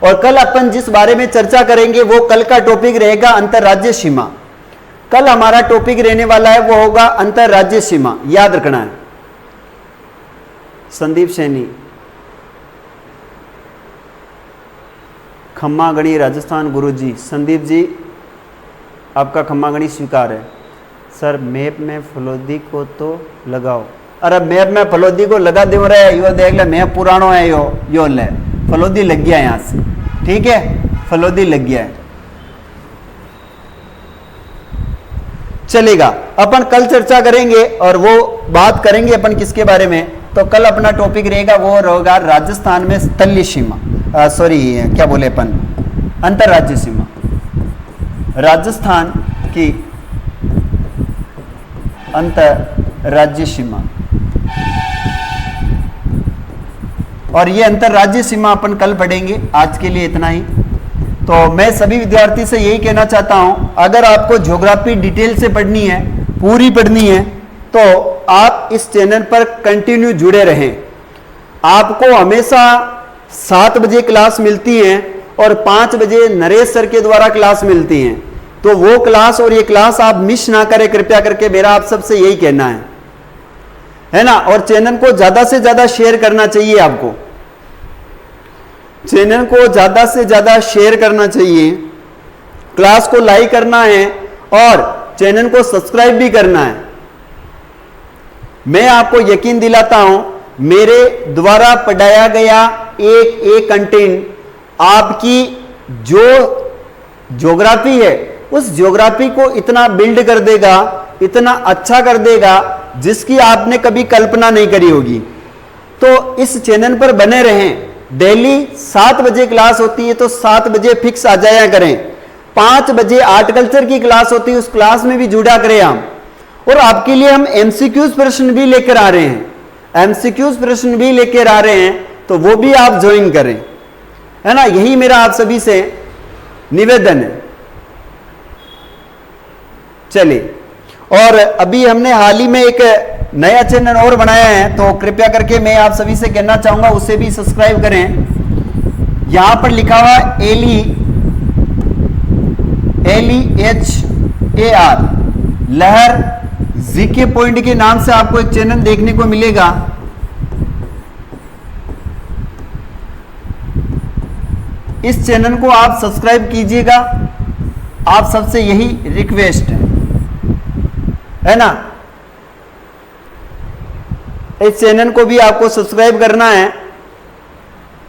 और कल अपन जिस बारे में चर्चा करेंगे वो कल का टॉपिक रहेगा अंतरराज्यीय सीमा। कल हमारा टॉपिक रहने वाला है वो होगा अंतरराज्यीय सीमा, याद रखना है। संदीप सैनी, खम्मागणी राजस्थान, गुरुजी। संदीप जी आपका खम्मागणी स्वीकार है। सर मैप में फलोदी को तो लगाओ। अरे मैप में फलोदी को लगा दे रहे, यो देख ले मैप पुरानो है, यो ले फलोदी लग गया यहां से, ठीक है, फलोदी लग गया है, चलेगा। अपन कल चर्चा करेंगे और वो बात करेंगे अपन किसके बारे में, तो कल अपना टॉपिक रहेगा वो रहेगा राजस्थान में स्थलीय सीमा, क्या बोले अपन, अंतरराज्यीय सीमा। राजस्थान की अंतरराज्यीय सीमा, और ये अंतरराज्यीय सीमा अपन कल पढ़ेंगे। आज के लिए इतना ही। तो मैं सभी विद्यार्थी से यही कहना चाहता हूं, अगर आपको ज्योग्राफी डिटेल से पढ़नी है, पूरी पढ़नी है, तो आप इस चैनल पर कंटिन्यू जुड़े रहें। आपको हमेशा 7 बजे क्लास मिलती है और 5 बजे नरेश सर के द्वारा क्लास मिलती है। तो वो क्लास और ये क्लास आप मिस ना करें कृपया करके, मेरा आप सबसे यही कहना है ना। और चैनल को ज्यादा से ज्यादा शेयर करना चाहिए, आपको चैनल को ज्यादा से ज्यादा शेयर करना चाहिए, क्लास को लाइक करना है और चैनल को सब्सक्राइब भी करना है। मैं आपको यकीन दिलाता हूं, मेरे द्वारा पढ़ाया गया एक कंटेंट आपकी जो ज्योग्राफी है उस ज्योग्राफी को इतना बिल्ड कर देगा, इतना अच्छा कर देगा जिसकी आपने कभी कल्पना नहीं करी होगी। तो इस चैनल पर बने रहें। डेली 7 बजे क्लास होती है तो 7 बजे फिक्स आ जाया करें। 5 बजे आर्टिकल्चर की क्लास होती है, उस क्लास में भी जुड़ा करें हम। और आपके लिए हम एमसीक्यूज प्रश्न भी लेकर आ रहे हैं, एमसीक्यूज प्रश्न भी लेकर आ रहे हैं, तो वो भी आप ज्वाइन करें, है ना। यही मेरा आप सभी से निवेदन है। चलिए, और अभी हमने हाल ही में एक नया चैनल और बनाया है, तो कृपया करके मैं आप सभी से कहना चाहूंगा उसे भी सब्सक्राइब करें। यहां पर लिखा हुआ LEHAR लहर जीके पॉइंट के नाम से आपको एक चैनल देखने को मिलेगा। इस चैनल को आप सब्सक्राइब कीजिएगा, आप सबसे यही रिक्वेस्ट है ना। इस चैनल को भी आपको सब्सक्राइब करना है,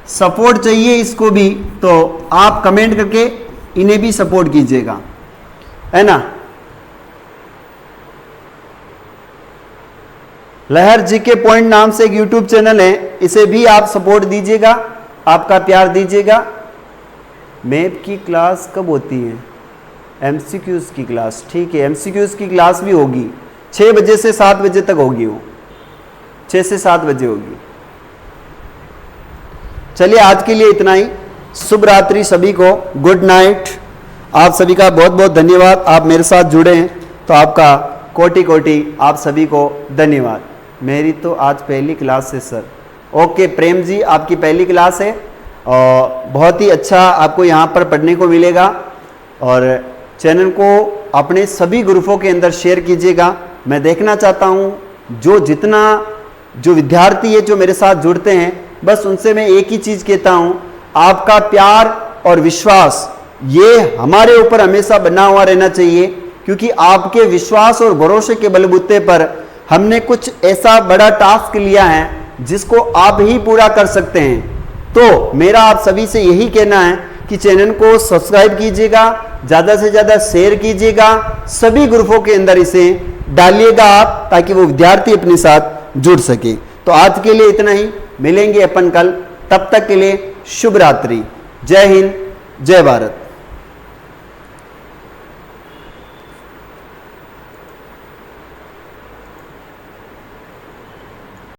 सपोर्ट चाहिए इसको भी, तो आप कमेंट करके इन्हें भी सपोर्ट कीजिएगा, है ना। लहर जीके पॉइंट नाम से एक यूट्यूब चैनल है, इसे भी आप सपोर्ट दीजिएगा, आपका प्यार दीजिएगा। मैप की क्लास कब होती है? एमसीक्यूज की क्लास, ठीक है, एमसीक्यूज की क्लास भी होगी 6 बजे से 7 बजे तक होगी, वो 6 से 7 बजे होगी। चलिए आज के लिए इतना ही। शुभ रात्रि सभी को, गुड नाइट। आप सभी का बहुत बहुत धन्यवाद। आप मेरे साथ जुड़े हैं तो आपका कोटि कोटि आप सभी को धन्यवाद। मेरी तो आज पहली क्लास है सर। ओके प्रेम जी, आपकी पहली क्लास है और बहुत ही अच्छा आपको यहाँ पर पढ़ने को मिलेगा। और चैनल को अपने सभी ग्रुपों के अंदर शेयर कीजिएगा। मैं देखना चाहता हूँ जो विद्यार्थी है जो मेरे साथ जुड़ते हैं, बस उनसे मैं एक ही चीज़ कहता हूँ, आपका प्यार और विश्वास ये हमारे ऊपर हमेशा बना हुआ रहना चाहिए, क्योंकि आपके विश्वास और भरोसे के बलबूते पर हमने कुछ ऐसा बड़ा टास्क लिया है जिसको आप ही पूरा कर सकते हैं। तो मेरा आप सभी से यही कहना है कि चैनल को सब्सक्राइब कीजिएगा, ज़्यादा से ज़्यादा शेयर कीजिएगा, सभी ग्रुपों के अंदर इसे डालिएगा आप, ताकि वो विद्यार्थी अपने साथ जुड़ सके। तो आज के लिए इतना ही, मिलेंगे अपन कल, तब तक के लिए शुभ रात्रि। जय हिंद, जय भारत।